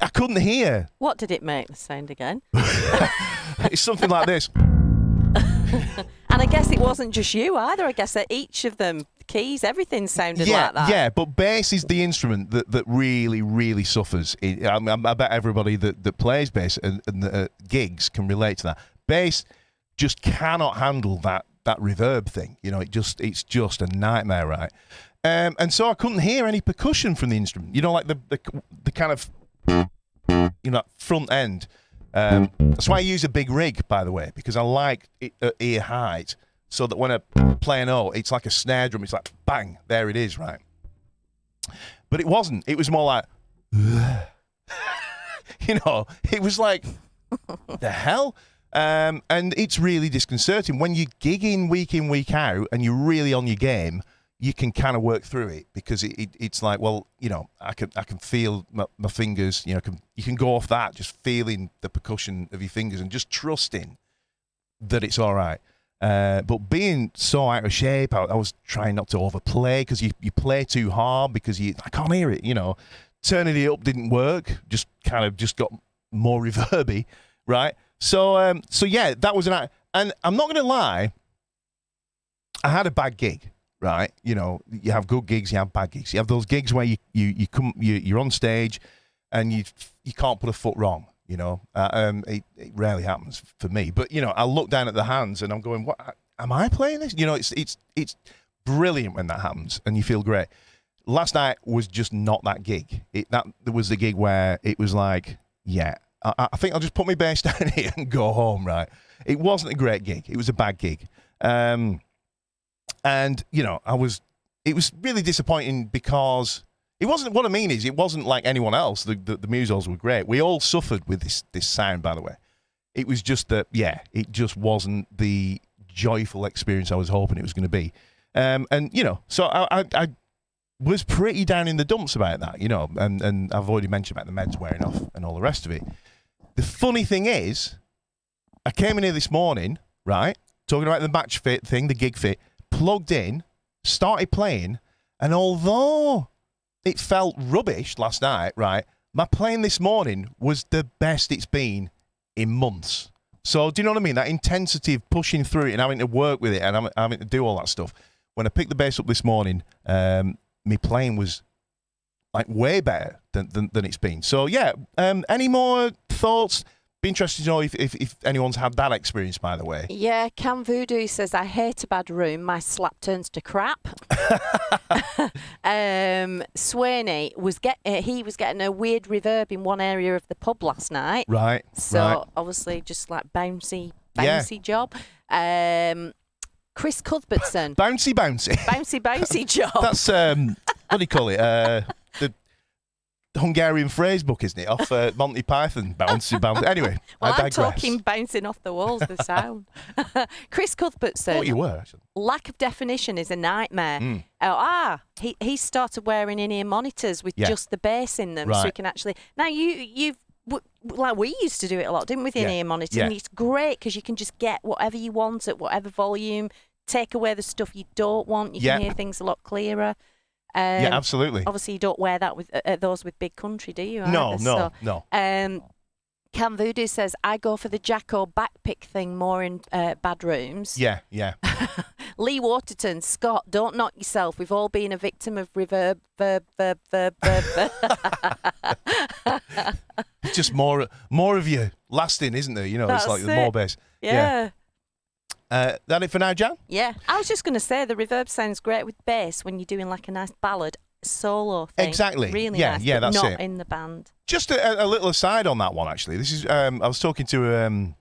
I couldn't hear. What did it make the sound again? It's something like this. And I guess it wasn't just you either. I guess that each of them, keys, everything sounded like that. Yeah, but bass is the instrument that really, really suffers. I bet everybody that plays bass and gigs can relate to that. Bass just cannot handle that reverb thing. You know, it's just a nightmare, right? And so I couldn't hear any percussion from the instrument. You know, like the kind of, you know, front end. That's why I use a big rig, by the way, because I like it at ear height, so that when I play a note, it's like a snare drum. It's like, bang, there it is, right? But it wasn't. It was more like, you know, it was like, the hell? And it's really disconcerting. When you're gigging week in, week out, and you're really on your game, you can kind of work through it, because it's like, well, you know, I can feel my fingers. You know, you can go off that, just feeling the percussion of your fingers and just trusting that it's all right. But being so out of shape, I was trying not to overplay, because you play too hard because I can't hear it. You know, turning it up didn't work. Just got more reverby, right? So yeah, that was and I'm not going to lie, I had a bad gig. Right, you know, you have good gigs, you have bad gigs. You have those gigs where you're on stage and you can't put a foot wrong. You know, it rarely happens for me. But you know, I look down at the hands and I'm going, "What am I playing this?" You know, it's brilliant when that happens and you feel great. Last night was just not that gig. There was the gig where it was like, yeah, I think I'll just put my bass down here and go home. Right, it wasn't a great gig. It was a bad gig. And, you know, it was really disappointing, because it wasn't, what I mean is, it wasn't like anyone else. The musos were great. We all suffered with this sound, by the way. It was just that, yeah, it just wasn't the joyful experience I was hoping it was going to be. And, you know, so I was pretty down in the dumps about that, you know, and I've already mentioned about the meds wearing off and all the rest of it. The funny thing is, I came in here this morning, right, talking about the match fit thing, the gig fit, plugged in, started playing, and although it felt rubbish last night, right, my playing this morning was the best it's been in months. So do you know what I mean? That intensity of pushing through it and having to work with it and having to do all that stuff. When I picked the bass up this morning, my playing was like way better than it's been. So yeah, any more thoughts? Be interested to know if anyone's had that experience, by the way. Yeah, Cam Voodoo says, I hate a bad room. My slap turns to crap. Swaney was getting a weird reverb in one area of the pub last night. Right. So obviously just like bouncy job. Chris Cuthbertson. Bouncy job. That's what do you call it? The Hungarian phrase book, isn't it? Off Monty Python. Bouncy. Anyway, well, I digress. I'm talking bouncing off the walls, the sound. Chris Cuthbertson. Oh, you were, actually. Lack of definition is a nightmare. He started wearing in-ear monitors with just the bass in them, so he can actually. Now you've like we used to do it a lot, didn't we? With in-ear monitors, and it's great because you can just get whatever you want at whatever volume. Take away the stuff you don't want. You can hear things a lot clearer. Yeah, absolutely. Obviously, you don't wear that with those with Big Country, do you? No. Cam Voodoo says, I go for the Jacko backpick thing more in bad rooms. Yeah. Lee Waterton, Scott, don't knock yourself. We've all been a victim of reverb. It's just more of you lasting, isn't there? You know, it's like the more bass. Yeah. That it for now, Jan? Yeah. I was just going to say the reverb sounds great with bass when you're doing like a nice ballad solo thing. Exactly. Really yeah, nice, yeah, but that's not it. in the band. Just a little aside on that one, actually. This is I was talking to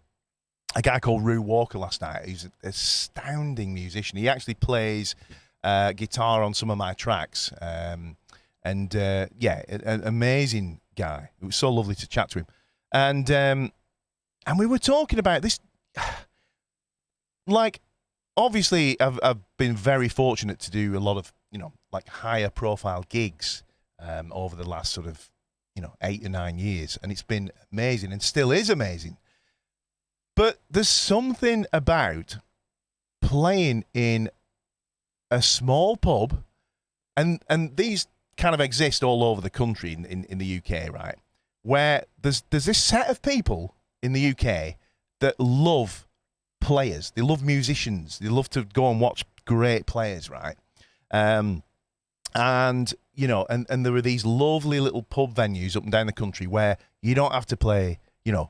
a guy called Rue Walker last night. He's an astounding musician. He actually plays guitar on some of my tracks. An amazing guy. It was so lovely to chat to him. And And we were talking about this, like, obviously, I've been very fortunate to do a lot of, like higher profile gigs over the last sort of, 8 or 9 years. And it's been amazing and still is amazing. But there's something about playing in a small pub, and these kind of exist all over the country in the UK, right? Where there's this set of people in the UK that love players. They love musicians. They love to go and watch great players, right? And there are these lovely little pub venues up and down the country where you don't have to play,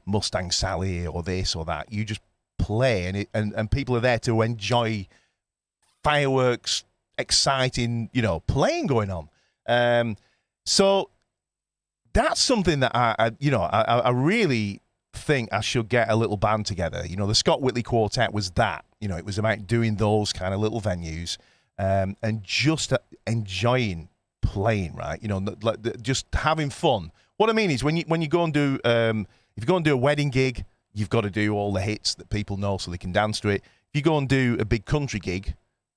Mustang Sally or this or that. You just play, and people are there to enjoy fireworks, exciting, playing going on. So that's something that I really think I should get a little band together. The Scott Whitley Quartet was that. It was about doing those kind of little venues and just enjoying playing, right? Just having fun. What I mean is when you go and do if you go and do a wedding gig, you've got to do all the hits that people know so they can dance to it. If you go and do a big country gig,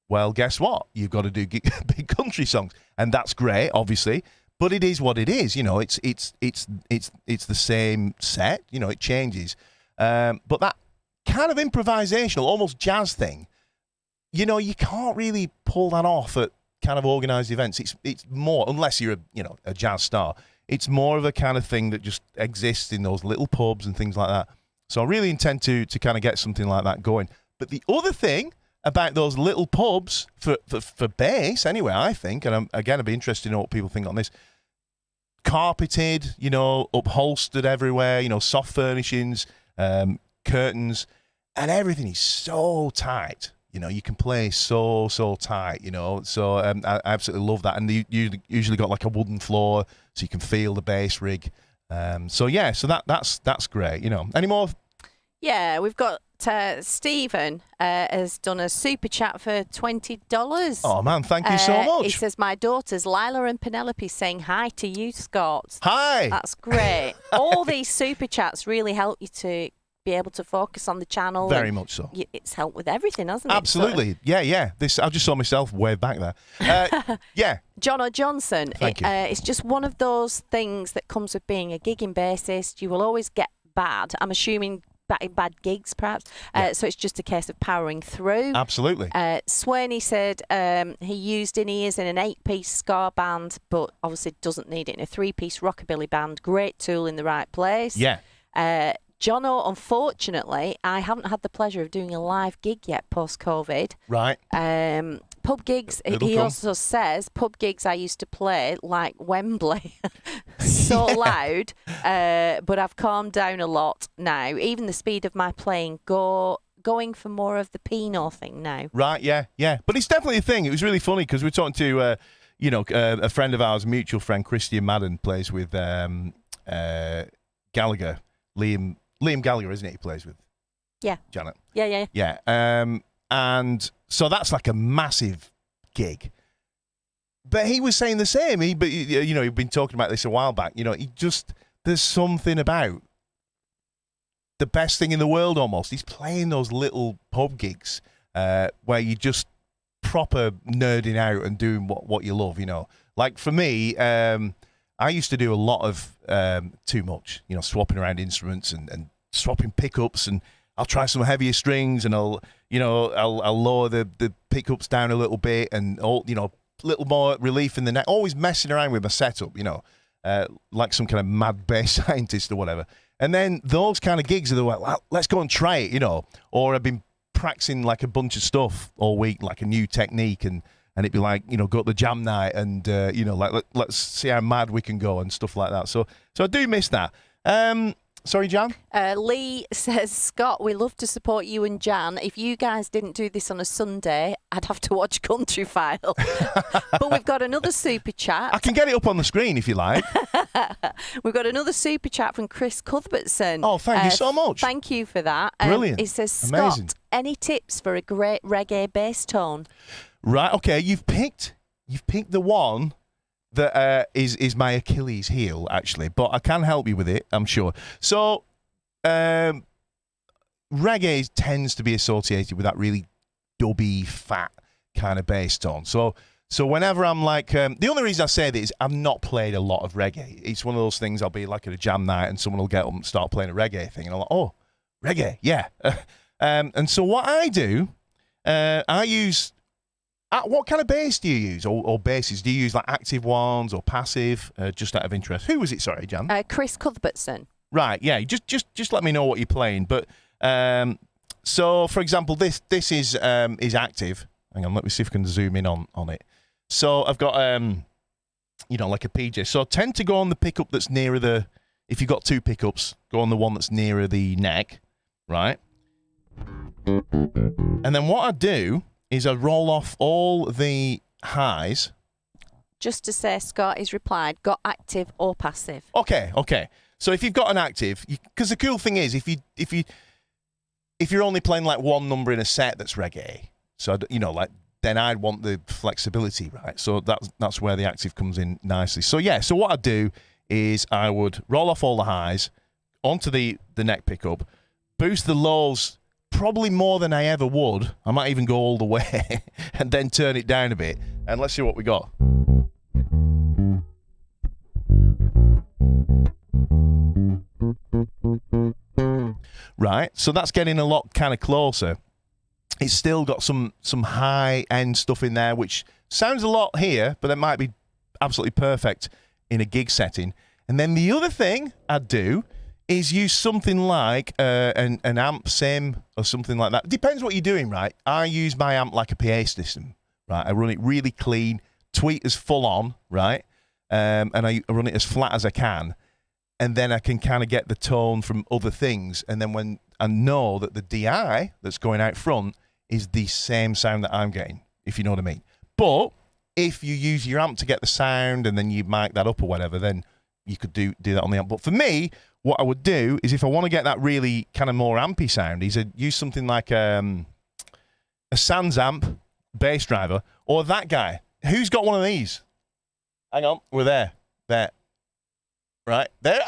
well, guess what? You've got to do big country songs, and that's great, obviously. But it is what it is. It's the same set. It changes. But that kind of improvisational, almost jazz thing, you can't really pull that off at kind of organised events. It's more, unless you're a jazz star, it's more of a kind of thing that just exists in those little pubs and things like that. So I really intend to kind of get something like that going. But the other thing about those little pubs for bass, anyway, I think, and I'd be interested in what people think on this. Carpeted, upholstered everywhere, soft furnishings, curtains, and everything is so tight. You can play so tight, So I absolutely love that. And you usually got like a wooden floor, so you can feel the bass rig. So that's great. Any more? Yeah, we've got Stephen has done a super chat for $20. Oh man, thank you so much. He says, my daughters Lila and Penelope saying hi to you, Scott. Hi. That's great. All these super chats really help you to be able to focus on the channel. Very much so. It's helped with everything, hasn't it? Absolutely. Yeah. I just saw myself wave back there. Yeah. John O'Johnson. Thank you. It's just one of those things that comes with being a gigging bassist. You will always get bad. I'm assuming bad gigs, perhaps. So it's just a case of powering through. Absolutely. Swaney said he used in-ears in an 8-piece ska band, but obviously doesn't need it in a 3-piece rockabilly band. Great tool in the right place. Yeah. Jono, unfortunately, I haven't had the pleasure of doing a live gig yet post-COVID. Right. Pub gigs, he also says, pub gigs I used to play, like Wembley, so loud, but I've calmed down a lot now. Even the speed of my playing, going for more of the Pinot thing now. Right, yeah. But it's definitely a thing. It was really funny because we're talking to, a friend of ours, mutual friend, Christian Madden, plays with Gallagher, Liam Gallagher, isn't it? He plays with Janet. Yeah. And so that's like a massive gig. But he was saying the same. He'd been talking about this a while back. There's something about the best thing in the world almost. He's playing those little pub gigs where you just proper nerding out and doing what you love, Like for me, I used to do a lot of too much, swapping around instruments and swapping pickups, and I'll try some heavier strings and I'll lower the pickups down a little bit and little more relief in the neck. Always messing around with my setup, like some kind of mad bass scientist or whatever. And then those kind of gigs are the like, well, let's go and try it, Or I've been practicing like a bunch of stuff all week, like a new technique, and it'd be like, go to the jam night and let's see how mad we can go and stuff like that. So I do miss that. Sorry, Jan? Lee says, Scott, we love to support you and Jan. If you guys didn't do this on a Sunday, I'd have to watch Country File. But we've got another super chat. I can get it up on the screen if you like. We've got another super chat from Chris Cuthbertson. Oh, thank you so much. Thank you for that. Brilliant. He says, Scott, amazing. Any tips for a great reggae bass tone? Right, okay, you've picked the one that is my Achilles heel, actually, but I can help you with it, I'm sure. So, reggae tends to be associated with that really dubby, fat kind of bass tone. So whenever I'm like, the only reason I say this is I've not played a lot of reggae. It's one of those things I'll be like at a jam night and someone will get up and start playing a reggae thing. And I'm like, oh, reggae, yeah. And so what I do, I use, what kind of bass do you use or basses? Do you use like active ones or passive, just out of interest? Who was it, sorry, Jan? Chris Cuthbertson. Right, yeah, just let me know what you're playing. But, so for example, this is active. Hang on, let me see if I can zoom in on it. So I've got, like a PJ. So I tend to go on the pickup that's nearer if you've got two pickups, go on the one that's nearer the neck, right? And then what I do is I roll off all the highs. Just to say, Scott has replied, got active or passive. Okay. So if you've got an active, because the cool thing is, if you're only playing like one number in a set that's reggae, so then I'd want the flexibility, right? So that's where the active comes in nicely. So yeah, so what I'd do is I would roll off all the highs onto the neck pickup, boost the lows probably more than I ever would. I might even go all the way and then turn it down a bit. And let's see what we got. Right, so that's getting a lot kind of closer. It's still got some high-end stuff in there, which sounds a lot here, but it might be absolutely perfect in a gig setting. And then the other thing I'd do is use something like an amp sim or something like that. Depends what you're doing, right? I use my amp like a PA system, right? I run it really clean, tweet as full on, right? And I run it as flat as I can. And then I can kind of get the tone from other things. And then when I know that the DI that's going out front is the same sound that I'm getting, if you know what I mean. But if you use your amp to get the sound and then you mic that up or whatever, then you could do that on the amp. But for me, what I would do is if I want to get that really kind of more ampy sound, is I'd use something like a Sans amp bass driver or that guy. Who's got one of these? Hang on, we're there. Right, there.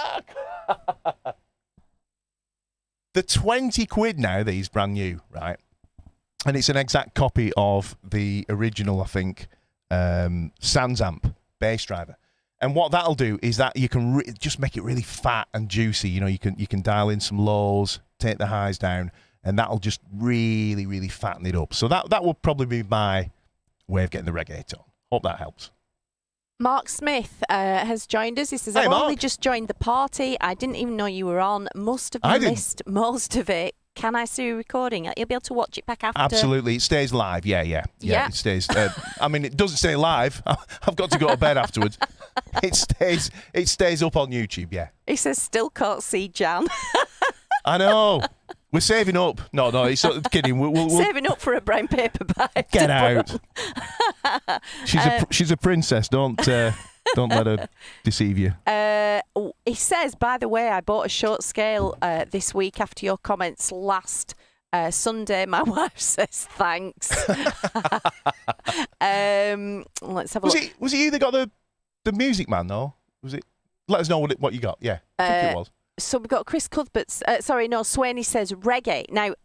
The 20 quid now, these brand new, right? And it's an exact copy of the original, I think, Sans amp bass driver. And what that'll do is that you can just make it really fat and juicy. You can dial in some lows, take the highs down, and that'll just really, really fatten it up. So that will probably be my way of getting the reggae tone. Hope that helps. Mark Smith has joined us. He says, Hey, I've Mark. only just joined the party. I didn't even know you were on. Must have missed most of it. Can I see a recording? You'll be able to watch it back after. Absolutely. It stays live. Yeah. It stays. I mean, it doesn't stay live. I've got to go to bed afterwards. It stays up on YouTube, yeah. He says, still can't see Jan. I know. We're saving up. No, it's not kidding. We'll saving up for a brown paper bag. Get out. She's a princess. Don't let her deceive you. He says, by the way, I bought a short scale this week after your comments last Sunday. My wife says thanks. Let's have a look. Was it you that got the Music Man, though? Was it? Let us know what you got. Yeah, I think it was. So we've got Chris Cuthbert's. Swaney says reggae. Now,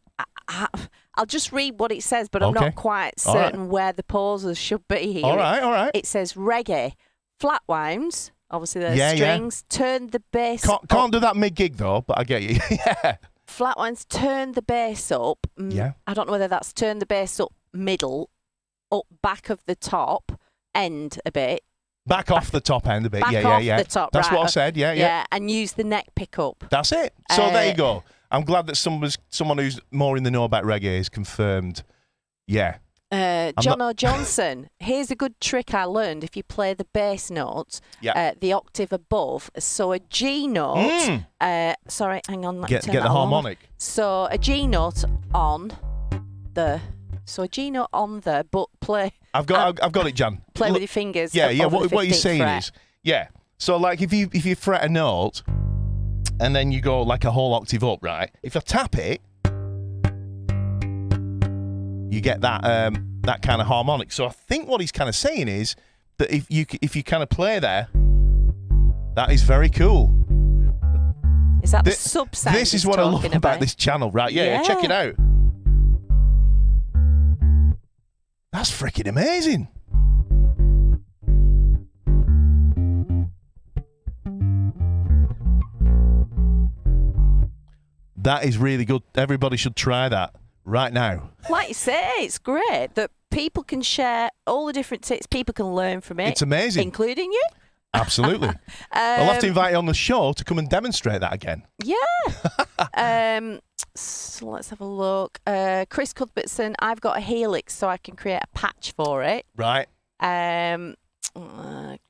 I'll just read what it says, but I'm not quite certain where the pauses should be here. All right. It says reggae, flat wounds, obviously there's strings, turn the bass Can't do that mid-gig, though, but I get you. Yeah. Flat ones, turn the bass up. Yeah. I don't know whether that's turn the bass up middle, up back of the top end a bit. Back off the top end a bit. Back Yeah. off the top, That's right. what I said. Yeah. And use the neck pickup. That's it. So there you go. I'm glad that someone who's more in the know about reggae has confirmed. Yeah. John O'Johnson, here's a good trick I learned. If you play the bass notes, the octave above, so a G note. Sorry, hang on. Get the harmonic. So a G note on the. So a G note on there, but play. I've got it, Jan. Play with your fingers. Yeah. What you're 15th saying fret. is, So like if you fret a note, and then you go like a whole octave up, right? If I tap it, you get that that kind of harmonic. So I think what he's kind of saying is that if you kind of play there, that is very cool. Is that the sub-sound This is he's what I love talking about this channel, right? Yeah, check it out. That's freaking amazing. That is really good. Everybody should try that right now. Like you say, it's great that people can share all the different tips. People can learn from it. It's amazing. Including you. Absolutely. I'll have to invite you on the show to come and demonstrate that again. Yeah. So let's have a look. Chris Cuthbertson, I've got a helix, so I can create a patch for it. Right.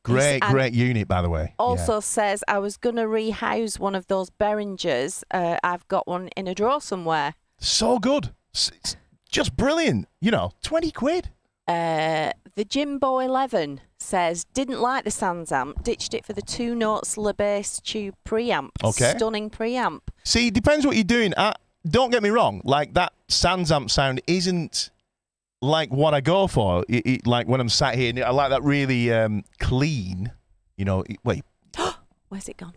Great unit, by the way. Also says, I was going to rehouse one of those Behringers. I've got one in a drawer somewhere. So good. It's just brilliant. 20 quid. The Jimbo 11 says, didn't like the Sans amp, ditched it for the 2 notes Le Bass Tube preamp. Okay. Stunning preamp. See, it depends what you're doing. Don't get me wrong. Like, that Sans amp sound isn't like what I go for. Like when I'm sat here, I like that really clean, wait. Where's it gone?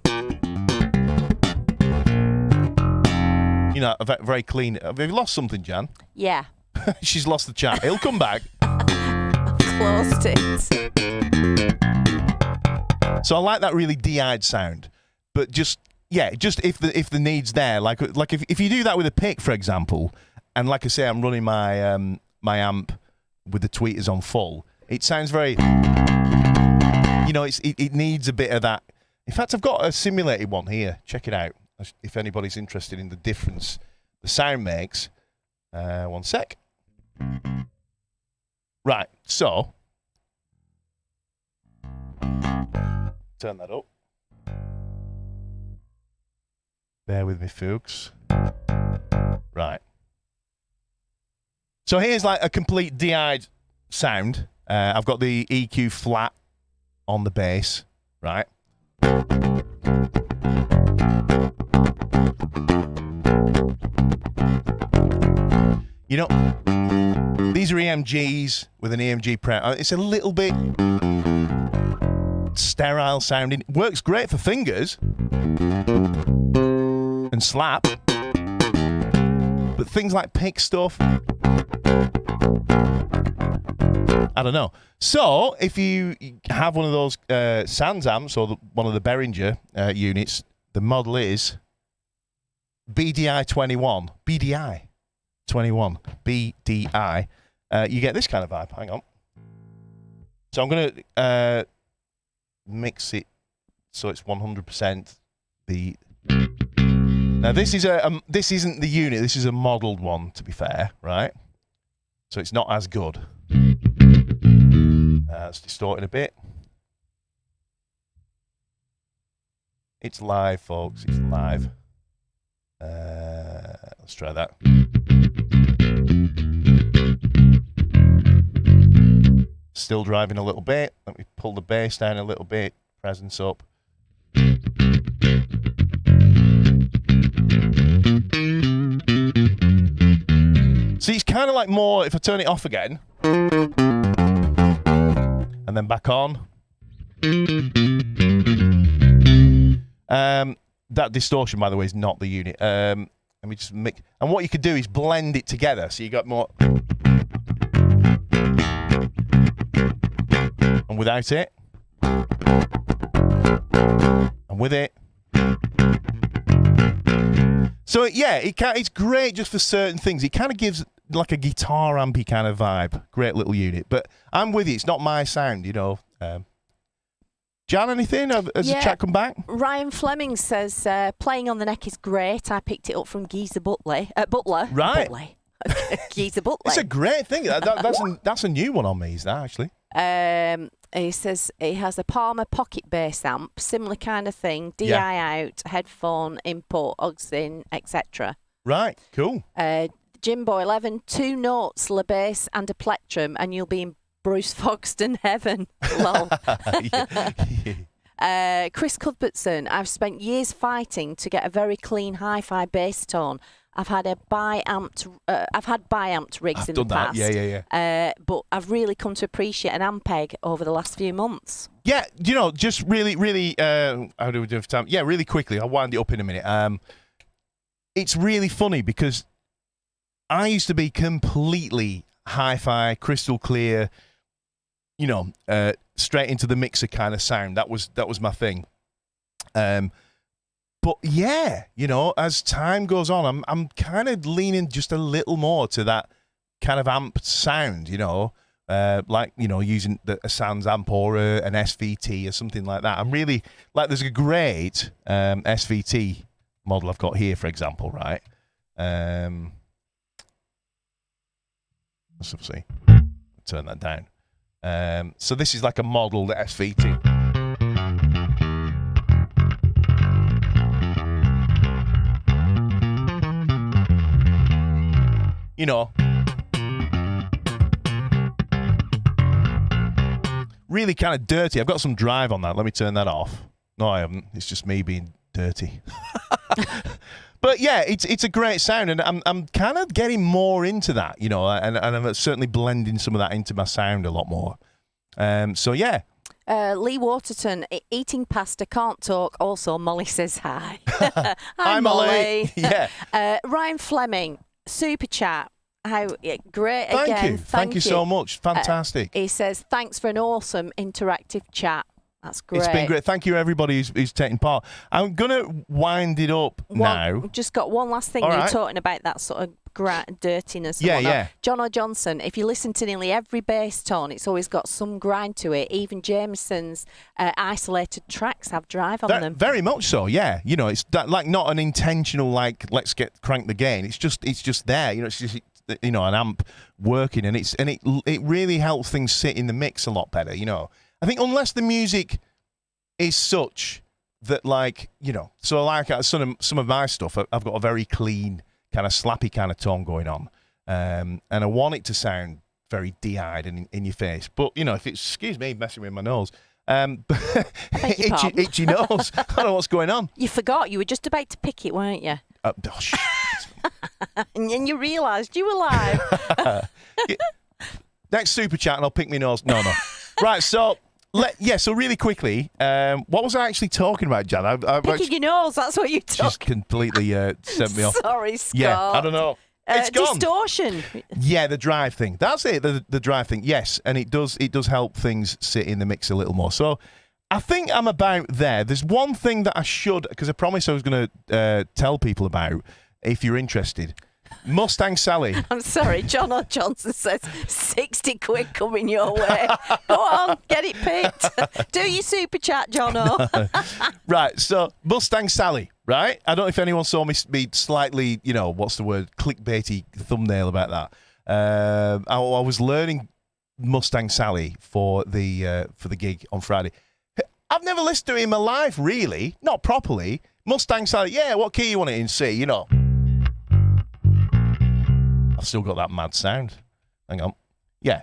Very clean. Have you lost something, Jan? Yeah. She's lost the chat. It'll come back. Closed it. So I like that really de-eyed sound, but just if the need's there, like if you do that with a pick, for example, and like I say, I'm running my my amp with the tweeters on full, it sounds very, it needs a bit of that. In fact, I've got a simulated one here. Check it out. If anybody's interested in the difference the sound makes. One sec. Right, so turn that up. Bear with me, folks. Right. So here's like a complete de-eyed sound. I've got the EQ flat on the bass, right? These are EMGs with an EMG preamp. It's a little bit sterile sounding. Works great for fingers and slap, but things like pick stuff, I don't know. So if you have one of those Sans amps or one of the Behringer units, the model is BDI 21. BDI 21. BDI. You get this kind of vibe. Hang on. So I'm going to mix it so it's 100% the... Now this isn't the unit. This is a modelled one, to be fair, right? So it's not as good. It's distorting a bit. It's live, folks. It's live. Let's try that. Still driving a little bit. Let me pull the bass down a little bit. Presence up. See, it's kind of like more, if I turn it off again, and then back on. That distortion, by the way, is not the unit. Let me just mix. And what you could do is blend it together. So you got more. And without it. And with it. So yeah, it's great just for certain things. It kind of gives like a guitar ampy kind of vibe. Great little unit. But I'm with you. It's not my sound, Jan, anything? Has the chat come back? Ryan Fleming says, playing on the neck is great. I picked it up from Geezer Butler. Right. Butler. Geezer Butler. It's a great thing. That's a new one on me, is that, actually? He says he has a Palmer pocket bass amp, similar kind of thing, DI out, headphone, input, Uggs in, etc. Right, cool. Jimbo 11, 2 notes, Le Bass and a plectrum, and you'll be in Bruce Foxton heaven. Lol. Chris Cuthbertson, I've spent years fighting to get a very clean hi-fi bass tone. I've had bi-amped rigs I've in done the past. that. Yeah. But I've really come to appreciate an amp egg over the last few months. Yeah, just really, how do we do for time? Yeah, really quickly. I'll wind it up in a minute. It's really funny because I used to be completely hi-fi, crystal clear, straight into the mixer kind of sound. That was my thing. But yeah, as time goes on, I'm kind of leaning just a little more to that kind of amped sound, using a Sans amp or an SVT or something like that. I'm really there's a great SVT model I've got here, for example, right? Let's see. Turn that down. So this is like a model, the SVT. Really kind of dirty. I've got some drive on that. Let me turn that off. No, I haven't. It's just me being dirty. But yeah, it's a great sound, and I'm kind of getting more into that, and I'm certainly blending some of that into my sound a lot more. So yeah. Lee Waterton, eating pasta, can't talk. Also, Molly says hi. Hi, Molly. Yeah. Ryan Fleming, super chat. Great Thank again. you. Thank you so much. Fantastic. He says, thanks for an awesome interactive chat. That's great. It's been great. Thank you, everybody who's taking part. I'm going to wind it up now. Just got one last thing. You're talking about that sort of dirtiness. And whatnot. John O'Johnson, if you listen to nearly every bass tone, it's always got some grind to it. Even Jameson's isolated tracks have drive on them. Very much so, yeah. It's not an intentional, let's crank the gain. It's just there. It's just an amp working, and it really helps things sit in the mix a lot better. I think unless the music is such that, some of my stuff, I've got a very clean, kind of slappy kind of tone going on, and I want it to sound very de-eyed and in your face. But if it's, excuse me, messing with my nose, itchy nose. I don't know what's going on. You forgot you were just about to pick it, weren't you? Shit. And you realised you were live. Next super chat, and I'll pick my nose. No. Right, so. So really quickly, what was I actually talking about, Jan? Picking your nose, that's what you took. Just completely sent me off. Sorry, Scott. Yeah, I don't know. It's gone. Distortion. Yeah, the drive thing. That's it, the drive thing. Yes, and it does help things sit in the mix a little more. So I think I'm about there. There's one thing that I should, because I promised I was going to tell people about, if you're interested. Mustang Sally. I'm sorry, John O. Johnson says 60 quid coming your way. Go on, get it picked. Do your super chat, John O. Right, so Mustang Sally, right? I don't know if anyone saw me be slightly, what's the word, clickbaity thumbnail about that. I was learning Mustang Sally for the gig on Friday. I've never listened to it in my life, really, not properly. Mustang Sally, yeah, what key you want it in? C, I've still got that mad sound. Hang on. Yeah.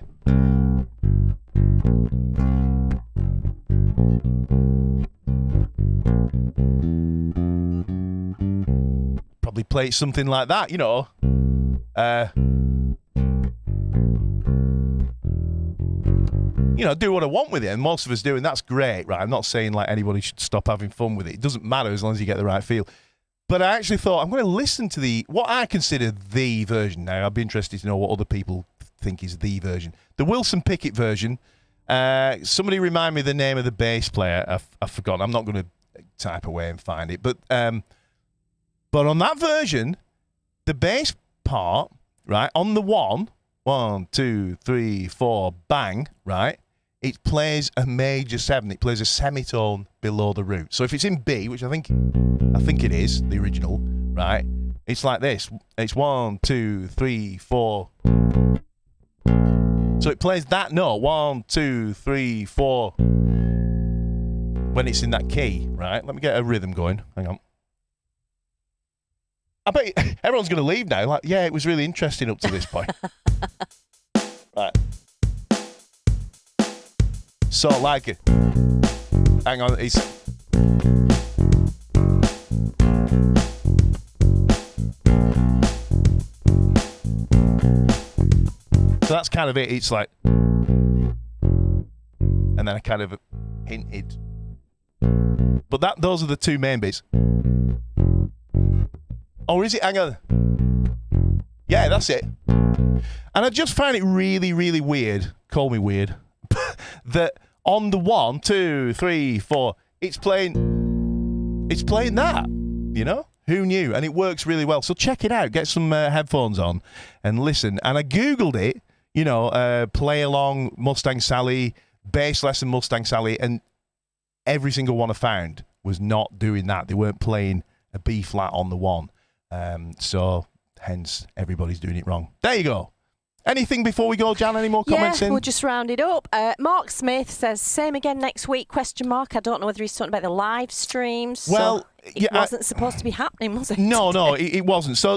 Probably play something like that, do what I want with it, and most of us do, and that's great, right? I'm not saying anybody should stop having fun with it. It doesn't matter as long as you get the right feel. But I actually thought I'm going to listen to what I consider the version. Now, I'd be interested to know what other people think is the version. The Wilson Pickett version. Somebody remind me the name of the bass player. I've forgotten. I'm not going to type away and find it. But on that version, the bass part, right, on the 1, 2, 3, 4, bang, right, it plays a major 7. It plays a semitone below the root. So if it's in B, which I think it is, the original, right, it's like this. It's 1, 2, 3, 4. So it plays that note, 1, 2, 3, 4, when it's in that key, right? Let me get a rhythm going. Hang on. I bet everyone's going to leave now. It was really interesting up to this point. Right. So, hang on, kind of it. It's like, and then I kind of hinted. But those are the two main bits. Or is it? Hang on. Yeah, that's it. And I just find it really, really weird. Call me weird. That on the 1, 2, 3, 4, it's playing that. You know, who knew? And it works really well. So check it out. Get some headphones on and listen. And I googled it. You know, play along Mustang Sally, bass lesson Mustang Sally, and every single one I found was not doing that. They weren't playing a B flat on the 1. So hence everybody's doing it wrong. There you go. Anything before we go, Jan? Any more comments in? We'll just round it up. Mark Smith says, same again next week, ? I don't know whether he's talking about the live streams. Well, so it wasn't supposed to be happening, was it? No, it wasn't. So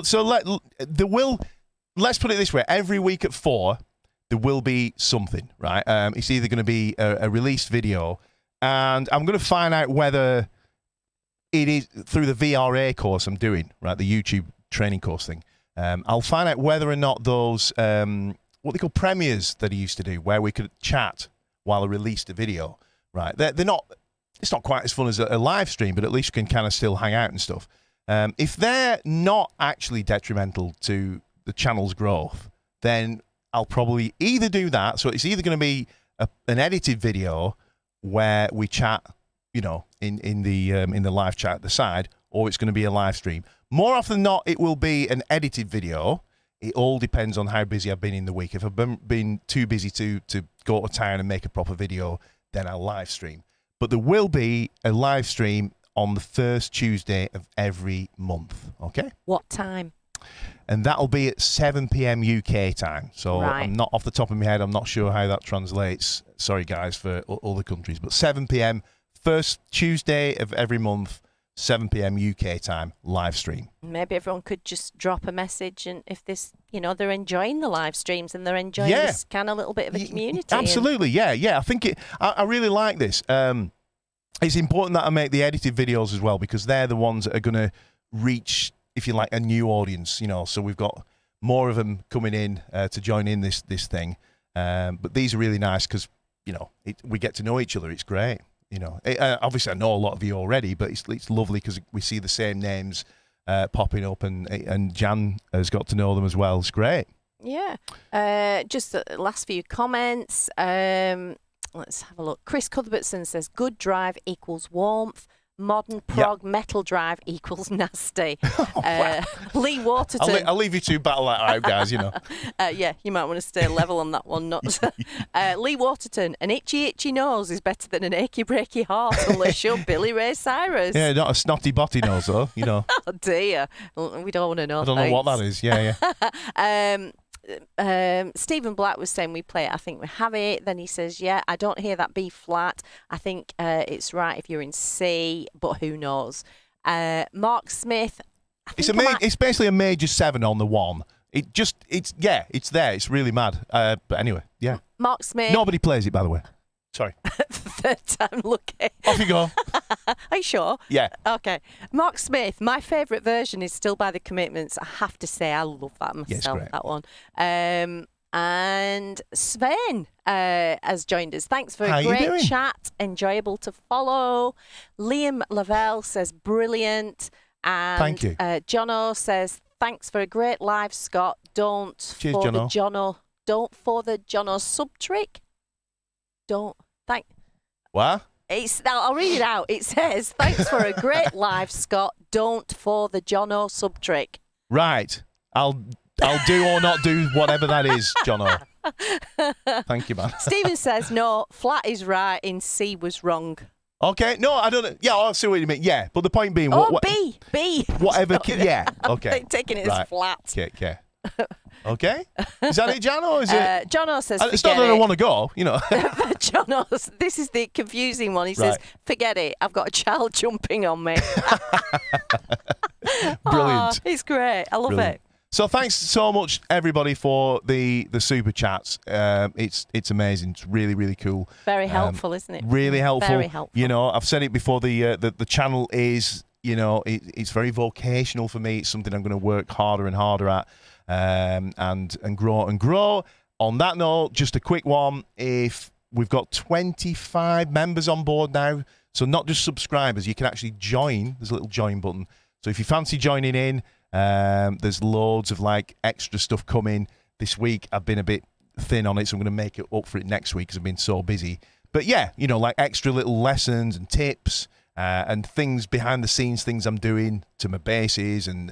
let's put it this way. Every week at 4, there will be something, right? It's either going to be a released video, and I'm going to find out whether it is through the VRA course I'm doing, right? The YouTube training course thing. I'll find out whether or not those, what they call premieres that he used to do, where we could chat while I released a video, right? They're not, it's not quite as fun as a live stream, but at least you can kind of still hang out and stuff. If they're not actually detrimental to the channel's growth, then I'll probably either do that. So it's either going to be an edited video where we chat, you know, in the live chat at the side, or it's going to be a live stream. More often than not, it will be an edited video. It all depends on how busy I've been in the week. If I've been too busy to go to town and make a proper video, then I'll live stream. But there will be a live stream on the first Tuesday of every month, okay? What time? And that'll be at 7 p.m. UK time. So Right. I'm not off the top of my head. I'm not sure how that translates. Sorry, guys, for other countries. But 7 p.m., first Tuesday of every month, 7 p.m. UK time, live stream. Maybe everyone could just drop a message, and if this, you know, they're enjoying the live streams and they're enjoying this kind of little bit of a community. Absolutely, yeah. I think I really like this. It's important that I make the edited videos as well, because they're the ones that are going to reach, if you like, a new audience. You know, so we've got more of them coming in to join in this thing. But these are really nice because, you know, we get to know each other. It's great. You know, obviously I know a lot of you already, but it's lovely because we see the same names popping up, and Jan has got to know them as well. It's great. Yeah. Just the last few comments. Let's have a look. Chris Cuthbertson says, good drive equals warmth. Modern prog metal drive equals nasty. Wow. Lee Waterton. I'll leave you to battle that out, guys, you know. Yeah, you might want to stay level on that one. Not Lee Waterton, an itchy nose is better than an achy breaky heart, unless you're Billy Ray Cyrus. Yeah, not a snotty botty nose, though, you know. Oh, dear. We don't want to know. I don't know what that is. Yeah. Stephen Black was saying we play it, I think we have it. Then he says, yeah, I don't hear that B flat. I think it's right if you're in C, but who knows. Mark Smith, it's basically a major 7 on the 1. It's there. It's really mad. But anyway, yeah. Mark Smith. Nobody plays it, by the way. Sorry. Third time lucky. Off you go. Are you sure? Yeah. Okay. Mark Smith, my favourite version is Still by the Commitments. I have to say, I love that myself, that one. And Sven has joined us. Thanks for a great chat. Enjoyable to follow. Liam Lavelle says, brilliant. And thank you. Jono says, thanks for a great live, Scott. Cheers, Jono. Don't for the Jono sub trick. What? I'll read it out. It says, thanks for a great live, Scott. Don't for the Jono sub trick. Right. I'll do or not do whatever that is, Jono. Thank you, man. Stephen says, no, flat is right in C was wrong. Okay. No, I don't know. Yeah, I see what you mean. Yeah, but the point being... B. Whatever. Yeah. Okay. I'm taking it as flat. Okay. Okay. Is that it, Jan, or is it? Jono says, it's not that I want to go, you know. Jono, this is the confusing one. He says, forget it. I've got a child jumping on me. Brilliant. It's great. I love it. So thanks so much, everybody, for the super chats. It's amazing. It's really, really cool. Very helpful, isn't it? Really helpful. Very helpful. You know, I've said it before, the channel is, you know, it's very vocational for me. It's something I'm going to work harder and harder at, and grow. on that note, just a quick one. If we've got 25 members on board now, so not just subscribers, you can actually join. There's a little join button. So if you fancy joining in, there's loads of like extra stuff coming this week. I've been a bit thin on it, so I'm going to make it up for it next week because I've been so busy. But yeah, you know, like extra little lessons and tips and things behind the scenes, things I'm doing to my basses and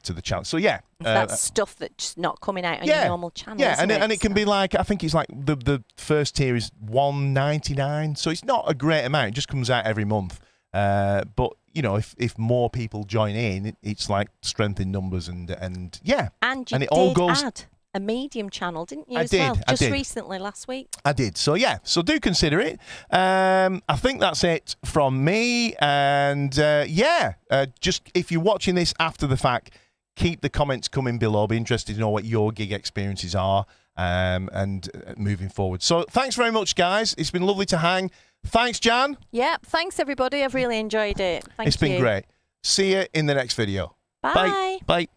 to the channel. So yeah. That's stuff that's not coming out on your normal channel. Yeah, and it can be like, I think it's like the first tier is $1.99. So it's not a great amount. It just comes out every month. But you know, if more people join in, it's like strength in numbers and yeah. And you it all goes. Add a medium channel, didn't you? I did. Just recently, last week. I did. So yeah. So do consider it. I think that's it from me. And just if you're watching this after the fact, keep the comments coming below. Be interested to know what your gig experiences are and moving forward. So thanks very much, guys. It's been lovely to hang. Thanks, Jan. Yep. Thanks, everybody. I've really enjoyed it. Thank you. It's been great. See you in the next video. Bye. Bye.